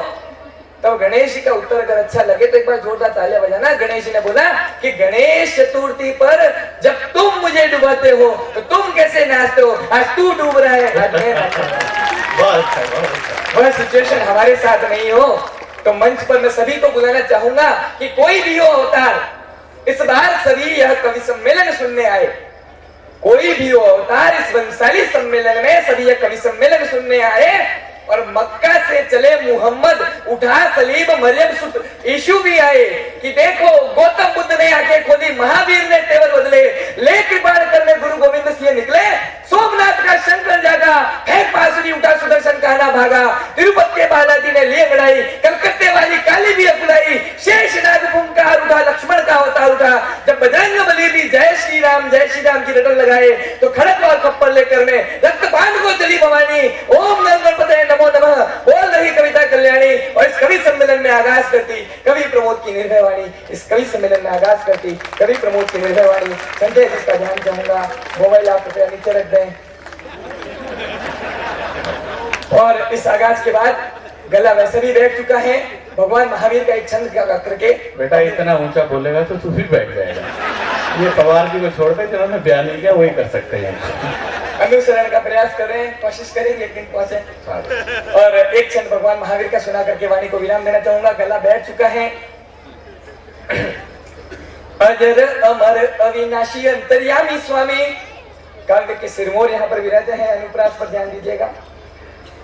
F: तब गणेश जी का उत्तर अगर अच्छा लगे तो एक बार जोरदार तालियां बजाना। गणेश जी ने बोला कि गणेश चतुर्थी पर जब तुम मुझे डुबाते हो तो तुम कैसे नाचते हो, आज तू डूब रहा है, आज मैं नाच रहा हूं। वह सिचुएशन हमारे साथ नहीं हो तो मंच पर मैं सभी को बुलाना चाहूंगा कि कोई भी हो अवतार, इस बार सभी यह कवि सम्मेलन सुनने आए। कोई भी हो अवतार, इस वंशाली सम्मेलन में सभी यह कवि सम्मेलन सुनने आए। और मक्का से चले मुहम्मद, उठा सलीब मरियम सुत यीशु भी आए कि देखो गौतम बुद्ध ने आंखें खोली, महावीर ने तेवर बदले, ले कृपाण करने गुरु गोविंद सिंह निकले, सोमनाथ का शंकर जागा, है बांसुरी उठा सुदर्शन कहना भागा, तिरुपति के बालाजी ने लिए लड़ाई, कलकत्ते वाली काली भी अकुलाई, शेषनाग फुंकार उठा, लक्ष्मण का अवतार उठा। जब बजरंग बली भी जय श्री राम की रटन लगाए तो खड़क और खप्पर लेकर में रक्तपान को चली भवानी, ओम नमः गणपते नमो नमः बोल रही कविता कल्याणी। और इस कवि सम्मेलन में आगाज करती कवि प्रमोद की निर्भय वाणी, इस कवि सम्मेलन में आगाज करती कवि प्रमोद की निर्भय वाणी। संजय जिसका ध्यान चाहूंगा, मोबाइल आप कृपया नीचे रख दें। और इस आगाज के बाद गला वैसे भी बैठ चुका है, भगवान महावीर का एक छंद करके।
I: बेटा इतना ऊंचा बोलेगा तो तू भी बैठ जाएगा, ये पवार जी को छोड़ दे, जिन्होंने बयान नहीं किया वही कर सकते हैं।
F: अनुसरण का प्रयास करें, कोशिश करेंगे एक दिन पहुंचे। और एक छंद भगवान महावीर का सुना करके वाणी को विराम देना चाहूंगा। गला बैठ चुका है। अजर अमर अविनाशी अंतर्यामी स्वामी, काव्य के सिरमौर यहाँ पर विराजे हैं, अनुप्रास पर ध्यान दीजिएगा।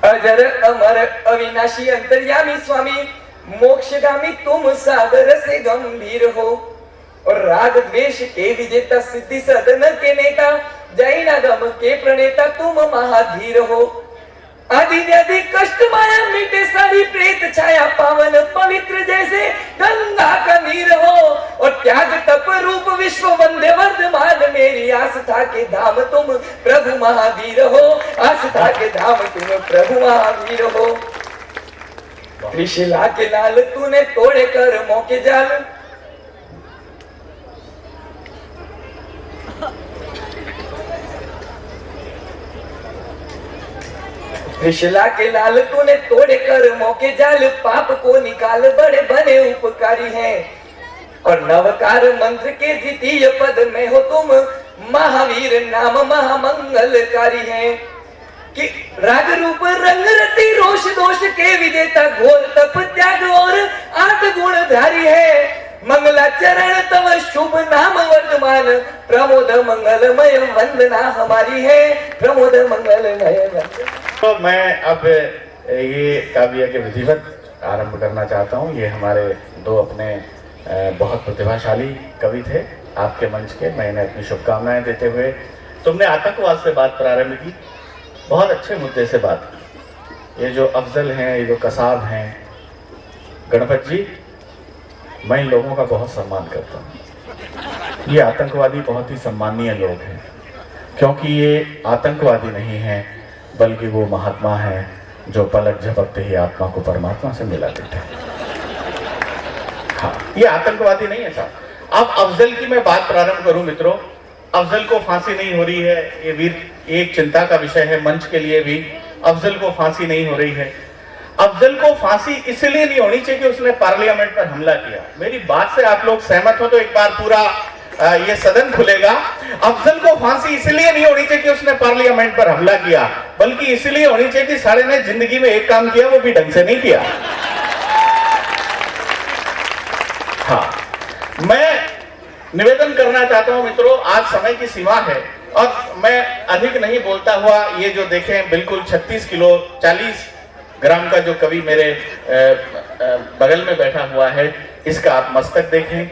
F: अजर अमर अविनाशी अंतर्यामी स्वामी, मोक्षगामी तुम सागर से गंभीर हो, और राग द्वेष के विजेता, सिद्धि सदन के नेता, जैन गम के प्रणेता तुम महाधीर हो। आदि व्याधि कष्ट माया मिटे सारी, प्रेत छाया पावन पवित्र जैसे गंगा का नीर हो, और त्याग तप रूप विश्व वंदे वर्धमान, मेरी आस्था के धाम तुम प्रभु महावीर हो, आस्था के धाम तुम प्रभु महावीर हो। त्रिशिला के लाल तूने तोड़े कर मौके जाल, त्रिशिला के लाल तूने तोड़े कर मौके जाल, पाप को निकाल बड़े बने उपकारी हैं, और नवकार मंत्र के द्वितीय पद में हो तुम, महावीर नाम महामंगलकारी हैं। कि राग रूप रंग रति रोष दोष के विजेता, घोर तप त्याग और आठ गुण धारी है, मंगलाचरण तव शुभ नाम वर्धमान, प्रमोद मंगलमय वंदना हमारी है, प्रमोद मंगलमय वंदना।
H: तो मैं अब ये काव्य के विधिवत आरंभ करना चाहता हूँ। ये हमारे दो अपने बहुत प्रतिभाशाली कवि थे आपके मंच के, मैंने अपनी शुभकामनाएं देते हुए, तुमने आतंकवाद से बात प्रारंभ की, बहुत अच्छे मुद्दे से बात की। ये जो अफजल हैं, ये जो कसाब हैं, गणपत जी, मैं इन लोगों का बहुत सम्मान करता हूँ। ये आतंकवादी बहुत ही सम्मानीय लोग हैं, क्योंकि ये आतंकवादी नहीं हैं, बल्कि वो महात्मा हैं जो पलक झपकते ही आत्मा को परमात्मा से मिला देते हैं। हाँ, ये आतंकवादी नहीं है साहब। अब अफजल की मैं बात प्रारंभ करूं मित्रों, अफजल को फांसी नहीं हो रही है, ये वीर एक चिंता का विषय है मंच के लिए भी। अफजल को फांसी नहीं हो रही है। अफजल को फांसी इसलिए नहीं होनी चाहिए कि उसने पार्लियामेंट पर हमला किया। मेरी बात से आप लोग सहमत हो तो एक बार पूरा ये सदन खुलेगा। अफजल को फांसी इसलिए नहीं होनी चाहिए कि उसने पार्लियामेंट पर हमला किया, बल्कि इसलिए होनी चाहिए कि सारे ने जिंदगी में एक काम किया, वो भी ढंग से नहीं किया। हाँ, मैं निवेदन करना चाहता हूं मित्रों, आज समय की सीमा है और मैं अधिक नहीं बोलता हुआ, ये जो देखें बिल्कुल 36 किलो 40 ग्राम का जो कवि मेरे बगल में बैठा हुआ है, इसका आप मस्तक देखें।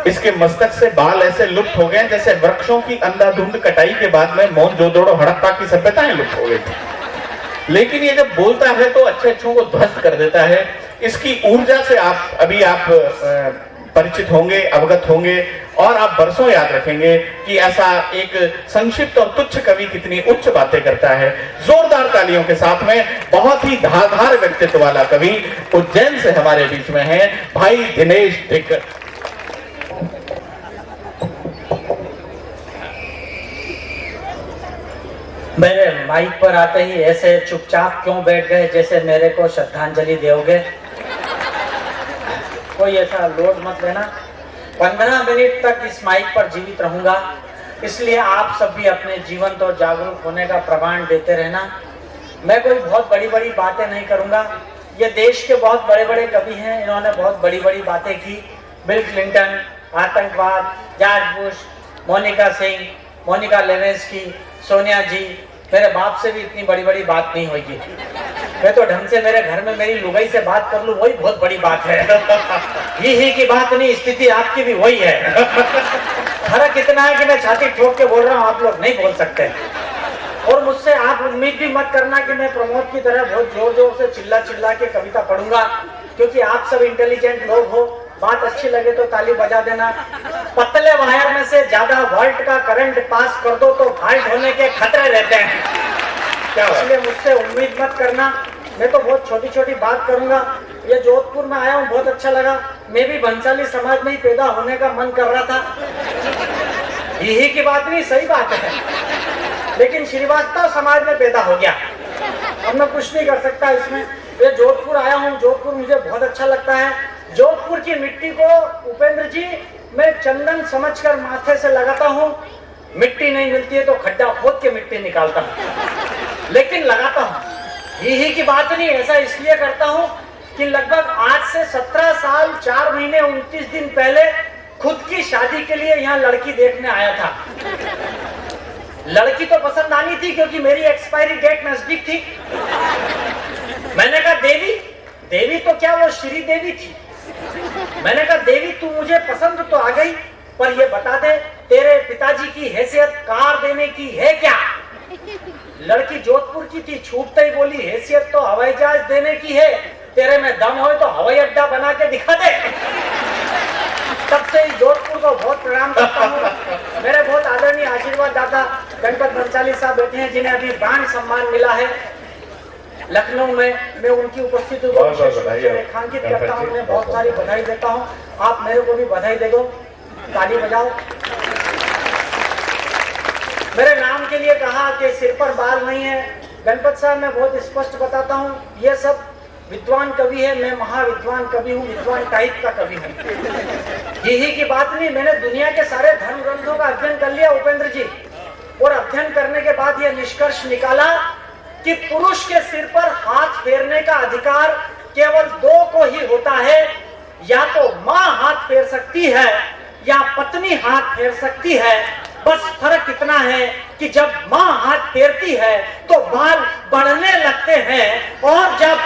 H: इसके मस्तक से बाल ऐसे लुप्त हो गए जैसे वृक्षों की अंधाधुंध कटाई के बाद में मोहनजोदड़ो हड़प्पा की सभ्यताएं लुप्त हो गई थी। लेकिन ये जब बोलता है तो अच्छे अच्छों को ध्वस्त कर देता है। इसकी ऊर्जा से आप परिचित होंगे, अवगत होंगे और आप बरसों याद रखेंगे कि ऐसा एक संक्षिप्त और तुच्छ कवि कितनी उच्च बातें करता है। जोरदार तालियों के साथ में बहुत ही धारदार व्यक्तित्व वाला कवि उज्जैन से हमारे बीच में है भाई दिनेश दिग्गज।
J: मेरे माइक पर आते ही ऐसे चुपचाप क्यों बैठ गए जैसे मेरे को श्रद्धांजलि दोगे? कोई ऐसा लोड मत लेना। 15 मिनट तक इस माइक पर जीवित रहूंगा, इसलिए आप सब भी अपने जीवन और जागरूक होने का प्रमाण देते रहना। मैं कोई बहुत बड़ी बड़ी बातें नहीं करूंगा। ये देश के बहुत बड़े बड़े कवि हैं, इन्होंने बहुत बड़ी बड़ी बातें की। बिल क्लिंटन, आतंकवाद, जॉर्ज बुश, मोनिका सिंह, मोनिका लेविन्स्की, सोनिया जी। मेरे बाप से भी इतनी बड़ी बड़ी बात नहीं होगी। मैं तो ढंग से मेरे घर में मेरी लुगाई से बात कर लूं, वही बहुत बड़ी बात है। ही की बात नहीं, स्थिति आपकी भी वही है। फर्क इतना है कि मैं छाती ठोक के बोल रहा हूँ, आप लोग नहीं बोल सकते। और मुझसे आप उम्मीद भी मत करना कि मैं प्रमोद की तरह बहुत जोर जोर से चिल्ला चिल्ला के कविता पढ़ूंगा, क्योंकि आप सब इंटेलिजेंट लोग हो। बात अच्छी लगे तो ताली बजा देना। पतले वायर में से ज्यादा वोल्ट का करंट पास कर दो तो फाल्ट होने के खतरे रहते हैं, इसलिए मुझसे उम्मीद मत करना। मैं तो बहुत छोटी छोटी बात करूंगा। ये जोधपुर में आया हूँ, बहुत अच्छा लगा। मैं भी भंसाली समाज में ही पैदा होने का मन कर रहा था। यही की बात नहीं, सही बात है, लेकिन श्रीवास्तव समाज में पैदा हो गया। अब मैं कुछ नहीं कर सकता इसमें। ये जोधपुर आया हूँ, जोधपुर मुझे बहुत अच्छा लगता है। जोधपुर की मिट्टी को उपेंद्र जी मैं चंदन समझकर माथे से लगाता हूँ। मिट्टी नहीं मिलती है तो खड्डा खोद के मिट्टी निकालता हूँ, लेकिन लगाता हूँ। यही की बात नहीं, ऐसा इसलिए करता हूँ कि लगभग आज से 17 साल 4 महीने 29 दिन पहले खुद की शादी के लिए यहाँ लड़की देखने आया था। लड़की तो पसंद आनी थी क्योंकि मेरी एक्सपायरी डेट नजदीक थी। मैंने कहा देवी, देवी तो क्या वो श्री देवी थी। मैंने कहा देवी तू मुझे पसंद तो आ गई, पर ये बता दे तेरे पिताजी की हैसियत कार देने की है क्या? लड़की जोधपुर की थी, छूटते ही बोली हैसियत तो हवाई जहाज देने की है, तेरे में दम हो तो हवाई अड्डा बना के दिखा दे। तब से जोधपुर को बहुत प्रणाम करता हूँ। मेरे बहुत आदरणीय आशीर्वाद दाता गणपत बंसाली साहब बैठे हैं, जिन्हें अभी बाण सम्मान मिला है लखनऊ में। मैं उनकी उपस्थिति को रेखांकित करता हूँ, उन्हें बहुत सारी बधाई देता हूँ। आप मेरे को भी बधाई दे दो, ताली बजाओ। मेरे नाम के लिए कहा कि सिर पर बाल नहीं है। गणपत साहब मैं बहुत स्पष्ट बताता हूँ, ये सब विद्वान कवि है, मैं महाविद्वान कवि हूँ, विद्वान टाइप का कवि हूँ। यही की बात नहीं, मैंने दुनिया के सारे धर्म ग्रंथों का अध्ययन कर लिया उपेंद्र जी, और अध्ययन करने के बाद यह निष्कर्ष निकाला कि पुरुष के सिर पर हाथ फेरने का अधिकार केवल 2 को ही होता है, या तो माँ हाथ फेर सकती है या पत्नी हाथ फेर सकती है। बस फर्क इतना है कि जब माँ हाथ फेरती है तो बाल बढ़ने लगते हैं, और जब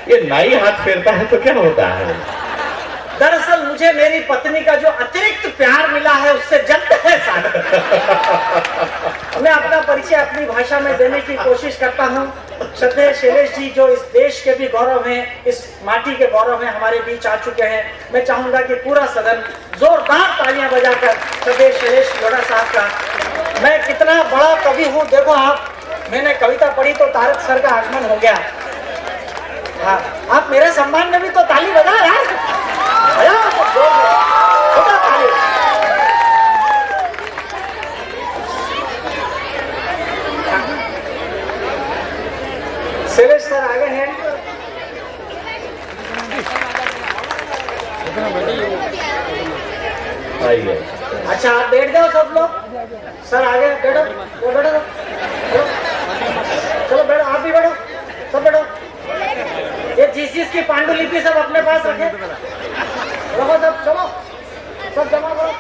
H: ये नाई हाथ फेरता है तो क्या होता है?
J: दरअसल मुझे मेरी पत्नी का जो अतिरिक्त प्यार मिला है उससे जलता है साथ। मैं अपना परिचय अपनी भाषा में देने की कोशिश करता हूँ। श्रद्धेय शैलेश जी जो इस देश के भी गौरव हैं, इस माटी के गौरव हैं, हमारे बीच आ चुके हैं। मैं चाहूंगा कि पूरा सदन जोरदार तालियां बजाकर श्रद्धेय शैलेश लोढ़ा साहब का। मैं कितना बड़ा कवि हूँ देखो आप, मैंने कविता पढ़ी तो तारक सर का आगमन हो गया। हाँ, आप मेरे सम्मान में भी तो ताली बजा यार। शैलेश सर आगे हैं।
H: आइए।
J: अच्छा आप बैठ जाओ सब लोग, सर आगे बैठो, बैठो, चलो बैठो, आप भी बैठो, सब बैठो। ये जीसीस की पांडुलिपि सब अपने पास रखे, रखो सब, चलो सब जमा करो,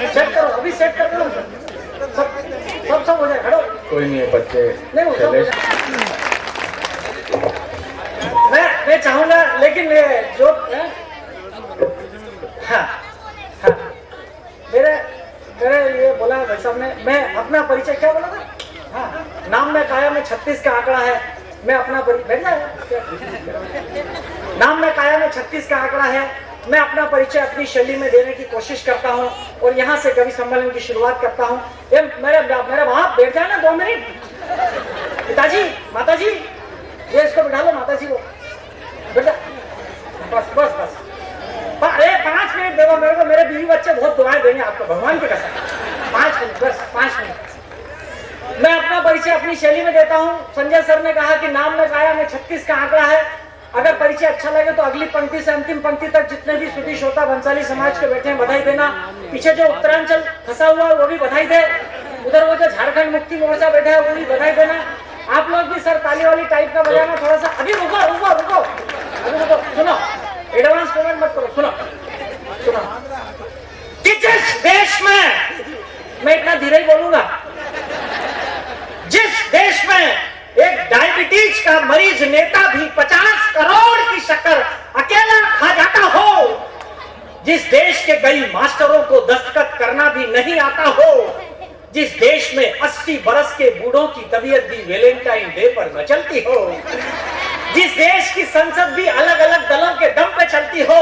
J: सेट करो, अभी सेट कर दो, सब हो जाए, खड़ो।
H: कोई नहीं है बच्चे,
J: नहीं लेकिन जो हाँ, हाँ, मेरे ये बोला भाई साहब ने, मैं अपना परिचय क्या बोला था? हाँ, नाम में काया में 36 का आंकड़ा है, मैं अपना नाम में काया में 36 का आंकड़ा है, मैं अपना परिचय अपनी शैली में देने की कोशिश करता हूँ और यहाँ से कवि सम्मेलन की शुरुआत करता हूँ। ये मेरे बाप बैठ जाए ना 2 मिनट, पिताजी माताजी ये इसको बिठा लो, माताजी को बेटा, बस बस बस, अरे 5 मिनट दे दो मेरे को, मेरे बीवी बच्चे बहुत दुआएं देंगे आपको, भगवान की कसम। 5 मिनट बस, 5 मिनट। मैं अपना परिचय अपनी शैली में देता हूँ। संजय सर ने कहा कि नाम में काया में 36 का आंकड़ा है। अगर परिचय अच्छा लगे तो अगली पंक्ति से अंतिम पंक्ति तक जितने भी सुधी श्रोता भंसाली समाज के बैठे हैं बधाई देना। पीछे जो उत्तरांचल फंसा हुआ है वो भी बधाई दे, उधर वो जो झारखंड मुक्ति मोर्चा बैठा है वो भी बधाई देना। आप लोग भी सर ताली वाली टाइप का बजाना थोड़ा सा। अभी रुको रुको रुको, अभी रुको, सुनो, एडवांस पेमेंट मत करो, सुनो सुनो। कि जिस देश में, मैं इतना धीरे ही बोलूंगा, जिस देश में एक डायबिटीज का मरीज नेता भी 50 करोड़ की शक्कर अकेला खा जाता हो, जिस देश के कई मास्टरों को दस्तखत करना भी नहीं आता हो, जिस देश में 80 बरस के बूढ़ों की तबीयत भी वैलेंटाइन डे पर मचलती हो, जिस देश की संसद भी अलग अलग दलों के दम पे चलती हो,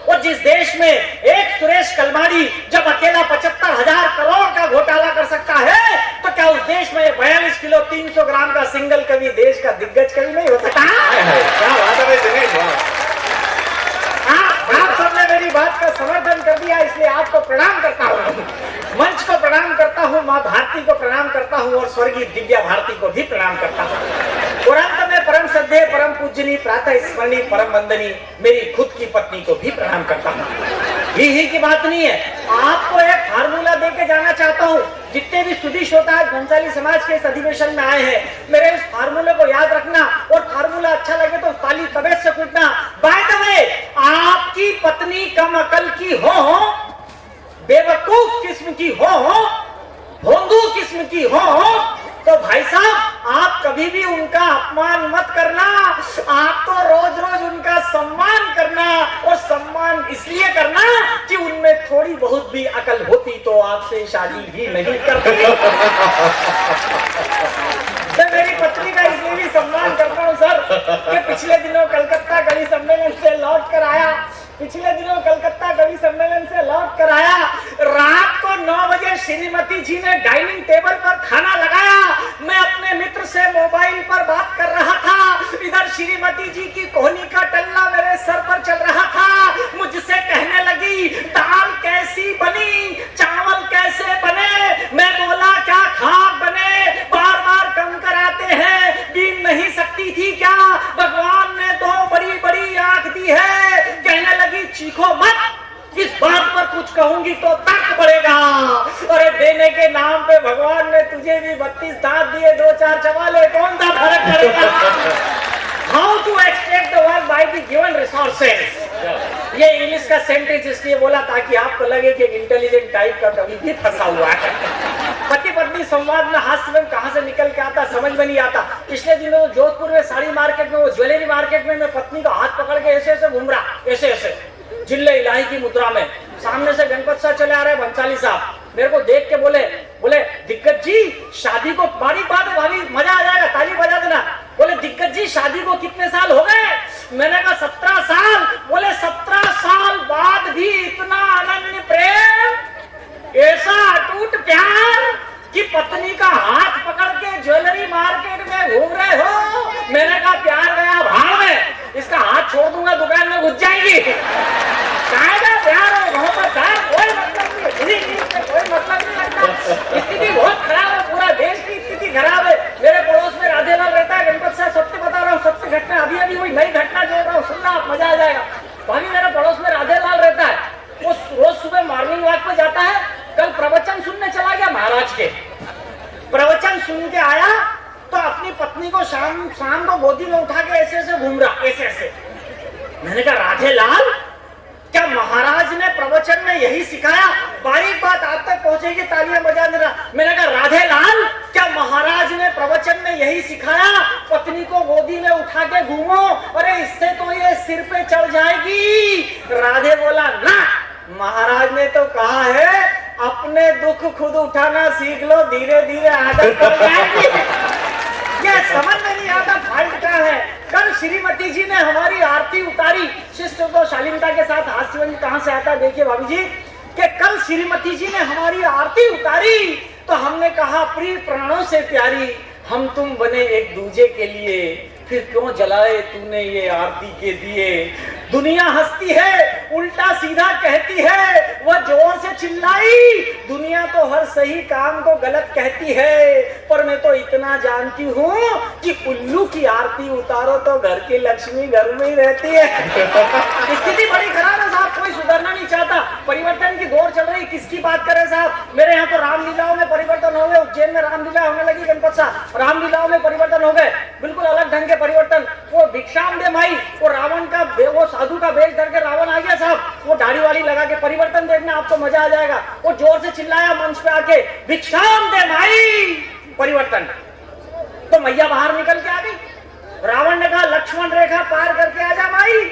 J: और जिस देश में एक सुरेश कलमाड़ी जब अकेला 75,000 करोड़ का घोटाला कर सकता है, तो क्या उस देश में 42 किलो 300 ग्राम का सिंगल कवि देश का दिग्गज कवि नहीं हो सकता? क्या बात है दिनेश, आप सबने मेरी बात का समर्थन कर दिया, इसलिए आपको प्रणाम करता हूँ, मंच को प्रणाम करता हूँ, माँ भारती को प्रणाम करता हूँ और स्वर्गीय दिव्या भारती को भी प्रणाम करता हूँ। और अंत में परम श्रद्धेय, परम पूजनी, प्रातः स्मरणीय, परम वंदनी मेरी खुद की पत्नी को भी प्रणाम करता हूँ। ही की बात नहीं है, आपको एक फार्मूला दे के जाना चाहता हूँ। जितने भी सुधी श्रोता आज भंसाली समाज के इस अधिवेशन में आए हैं, मेरे इस फार्मूले को याद रखना, और फार्मूला अच्छा लगे तो ताली तबेत से कूदना। बाय द वे, आपकी पत्नी कम अकल की हो, बेवकूफ किस्म की हो, भोंदू किस्म की हो, तो भाई साहब आप कभी भी उनका अपमान मत करना, आप तो रोज रोज उनका सम्मान करना, और सम्मान इसलिए करना कि उनमें थोड़ी बहुत भी अकल होती तो आपसे शादी भी नहीं करती। मैं मेरी पत्नी का इसलिए भी सम्मान करता हूँ सर कि पिछले दिनों कलकत्ता कवि सम्मेलन से लौट कर आया, पिछले दिनों कलकत्ता कवि सम्मेलन से लौट कर आया, रात को 9 बजे श्रीमती जी ने डाइनिंग टेबल पर खाना लगाया, मैं अपने मित्र से मोबाइल पर बात कर रहा था, इधर श्रीमती जी की कोहनी का टल्ला मेरे सर पर चल रहा था, मुझसे कहने लगी दाल कैसी बनी, चावल कैसे बने, मैं बोला क्या खाक बने, बार बार कंकर आते हैं, बीन नहीं सकती थी क्या, भगवान ने 2 बड़ी बड़ी आंख दी है, कहने लगी चीखो मत, इस बात पर कुछ कहूंगी तो तर्क बढ़ेगा, अरे देने के नाम पे भगवान ने तुझे भी 32 दांत दिए, 2-4 चवाले, कौन सा फर्क पड़ेगा। How to extract the work by the given resources, ये इंग्लिश का सेंटेंस इसलिए बोला ताकि आपको लगे कि इंटेलिजेंट टाइप का कवि भी फंसा हुआ है। पति पत्नी संवाद में हास्य में कहां से निकल के आता समझ में नहीं आता। पिछले दिनों जोधपुर में साड़ी मार्केट में, वो ज्वेलरी मार्केट में, मैं पत्नी का हाथ पकड़ के ऐसे ऐसे घूम रहा, ऐसे ऐसे जिल्ले इलाही की मुद्रा में, सामने से गणपत साहब चले आ रहे हैं, भंसाली साहब मेरे को देख के बोले दिग्गज जी शादी को, बड़ी बात है भाभी, मजा आ जाएगा, ताली बजा देना। बोले दिग्गज जी शादी को कितने साल हो गए, मैंने कहा 17 साल। बोले 17 साल बाद भी इतना अनन्य प्रेम, ऐसा अटूट प्यार कि पत्नी का हाथ पकड़ के ज्वेलरी मार्केट में घूम रहे हो। मैंने कहा प्यार गया भाव में, इसका हाथ छोड़ दूंगा दुकान में घुस जाएगी। प्यार हो मोहब्बत है, कोई मतलब नहीं, कोई मतलब नहीं लगता। स्थिति बहुत खराब है, पूरा देश की स्थिति खराब है। मेरे पड़ोस में राधेलाल रहता है, गणपत साहब सत्य बता रहा हूँ, सत्य घटना अभी अभी हुई, नई घटना जोड़ रहा हूँ, सुनना आप, मजा आ जाएगा। भाभी मेरे पड़ोस में राधेलाल रहता है, वो रोज सुबह मॉर्निंग वॉक पे जाता है। कल प्रवचन सुनने चला गया महाराज के, प्रवचन सुन के आया तो अपनी पत्नी को शाम को गोदी में उठा के ऐसे ऐसे घूम रहा, ऐसे ऐसे। मैंने कहा राधेलाल क्या महाराज ने प्रवचन में यही सिखाया, बारीक बात आप तक पहुंचेगी, तालियां बजा देना। मैंने कहा राधेलाल क्या महाराज ने प्रवचन में यही सिखाया, पत्नी को गोदी में उठा के घूमो। अरे इससे तो ये सिर पे चढ़ जाएगी। राधे बोला ना, महाराज ने तो कहा है अपने दुख खुद उठाना सीख लो, धीरे धीरे आदत पड़ जाएगी। ये समझ में नहीं आता फाइट क्या है। कल श्रीमती जी ने हमारी आरती उतारी, शिष्य तो शालीनता के साथ हास्यवंत कहां से आता देखिए भाभी जी, कि कल श्रीमती जी ने हमारी आरती उतारी तो हमने कहा प्रिय प्राणों से प्यारी, हम तुम बने एक दूजे के लिए, फिर क्यों जलाए तूने ये आरती के दिए। दुनिया हंसती है, उल्टा सीधा कहती है, वह जोर से चिल्लाई, दुनिया तो हर सही काम को गलत कहती है, पर मैं तो इतना जानती हूँ कि उल्लू की आरती उतारो तो घर की लक्ष्मी घर में ही रहती है। स्थिति बड़ी खराब है साहब, कोई सुधरना नहीं चाहता, परिवर्तन की दौर चल रही, किसकी बात करें साहब। मेरे यहाँ तो रामलीलाओं में परिवर्तन हो गए, उज्जैन में रामलीला होने लगी, गणपत साहब रामलीलाओं में परिवर्तन हो गए, बिल्कुल अलग ढंग के परिवर्तन। वो भिक्षाम दे माई, वो रावण का वो साधु का वेश धर के रावण आ गया साहब, वो दाढ़ी वाली लगा के, परिवर्तन देखना आपको मजा आ जाएगा। वो जोर से चिल्लाया मंच पे आके, भिक्षाम दे माई, परिवर्तन। तो मैया बाहर निकल के आ गई। रावण ने कहा लक्ष्मण रेखा पार करके आ जा माई,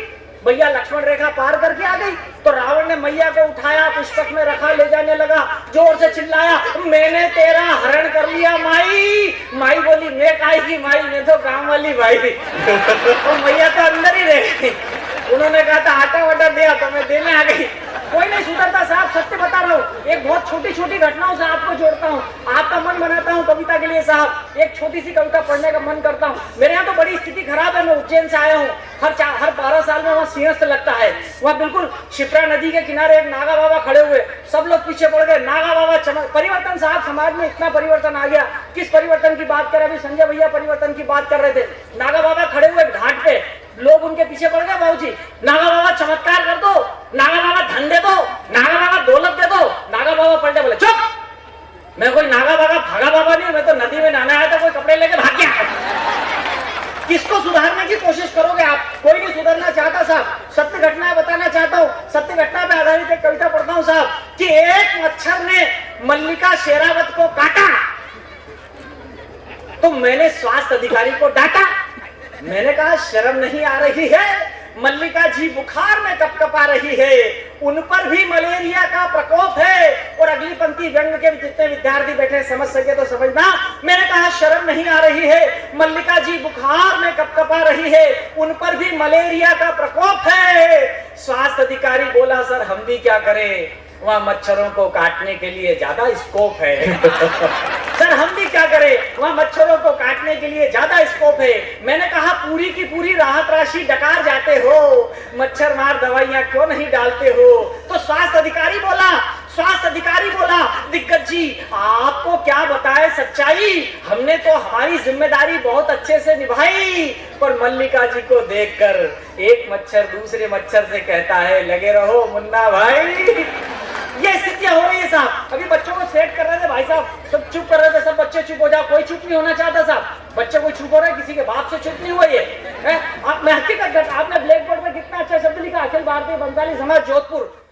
J: भैया लक्ष्मण रेखा पार करके आ गई। तो रावण ने मैया को उठाया, पुष्पक में रखा, ले जाने लगा, जोर से चिल्लाया मैंने तेरा हरण कर लिया माई। माई बोली मैं काहे की माई, मैं तो काम वाली भाई। तो मैया तो अंदर ही रह गई। उन्होंने कहा था आटा वाटा दिया तो मैं देने आ गई। कोई नहीं सुधरता साहब, सत्य बता रहा हूँ। एक बहुत छोटी छोटी घटनाओं से आपको जोड़ता हूँ, आपका मन बनाता हूँ कविता के लिए साहब। एक छोटी सी कविता पढ़ने का मन करता हूँ। मेरे यहाँ तो बड़ी स्थिति खराब है, मैं उज्जैन से आया हूँ, हर 12 साल में वहाँ सिंहस्थ लगता है। वहाँ बिल्कुल शिप्रा नदी के किनारे एक नागा बाबा खड़े हुए, सब लोग पीछे पड़ गए। नागा बाबा चमक, परिवर्तन साहब, समाज में इतना परिवर्तन आ गया। किस परिवर्तन की बात कर रहे, अभी संजय भैया परिवर्तन की बात कर रहे थे। नागा बाबा खड़े हुए घाट पे, लोग उनके पीछे पड़ गए, बाबूजी नागा बाबा चमत्कार कर दो, नागा बाबा धन दे दो, नागा बाबा दौलत दे दो। नागा बाबा पलटे बोले चुप, मैं कोई नागा बाबा भागा बाबा नहीं, मैं तो नदी में नहाने आया था, कोई कपड़े लेके भाग गया। किसको सुधारने की कोशिश करोगे आप? कोई नहीं सुधरना चाहता साहब। सत्य घटना बताना चाहता हूँ, सत्य घटना पे आधारित एक कविता पढ़ता हूँ साहब, कि एक मच्छर ने मल्लिका शेरावत को काटा तो मैंने स्वास्थ्य अधिकारी को डांटा। मैंने कहा शर्म नहीं आ रही है, मल्लिका जी बुखार में कपकपा रही है, उन पर भी मलेरिया का प्रकोप है। और अगली पंक्ति व्यंग के जितने विद्यार्थी बैठे समझ सके तो समझना। मैंने कहा शर्म नहीं आ रही है, मल्लिका जी बुखार में कपकपा रही है, उन पर भी मलेरिया का प्रकोप है। स्वास्थ्य अधिकारी बोला सर हम भी क्या करें, वहाँ मच्छरों को काटने के लिए ज्यादा स्कोप है। सर हम भी क्या करें, वहाँ मच्छरों को काटने के लिए ज्यादा स्कोप है। मैंने कहा पूरी की पूरी राहत राशि डकार जाते हो, मच्छर मार दवाइयाँ क्यों नहीं डालते हो। तो स्वास्थ्य अधिकारी बोला दिग्गज जी आपको क्या बताए सच्चाई, हमने तो हमारी जिम्मेदारी बहुत अच्छे से निभाई। पर मल्लिका जी को देखकर एक मच्छर दूसरे मच्छर से कहता है लगे रहो मुन्ना भाई। ये स्थितियां हो रही है साहब। अभी बच्चों को सेट कर रहे थे भाई साहब, सब चुप कर रहे थे, सब बच्चे चुप हो जाओ, कोई चुप नहीं होना चाहता साहब। बच्चे कोई चुप हो रहा है, किसी के बाप से चुप नहीं हुआ ये। मैं हकीकत, आपने ब्लैक बोर्ड पे कितना अच्छा शब्द लिखा, अखिल भारतीय बंगाली समाज जोधपुर।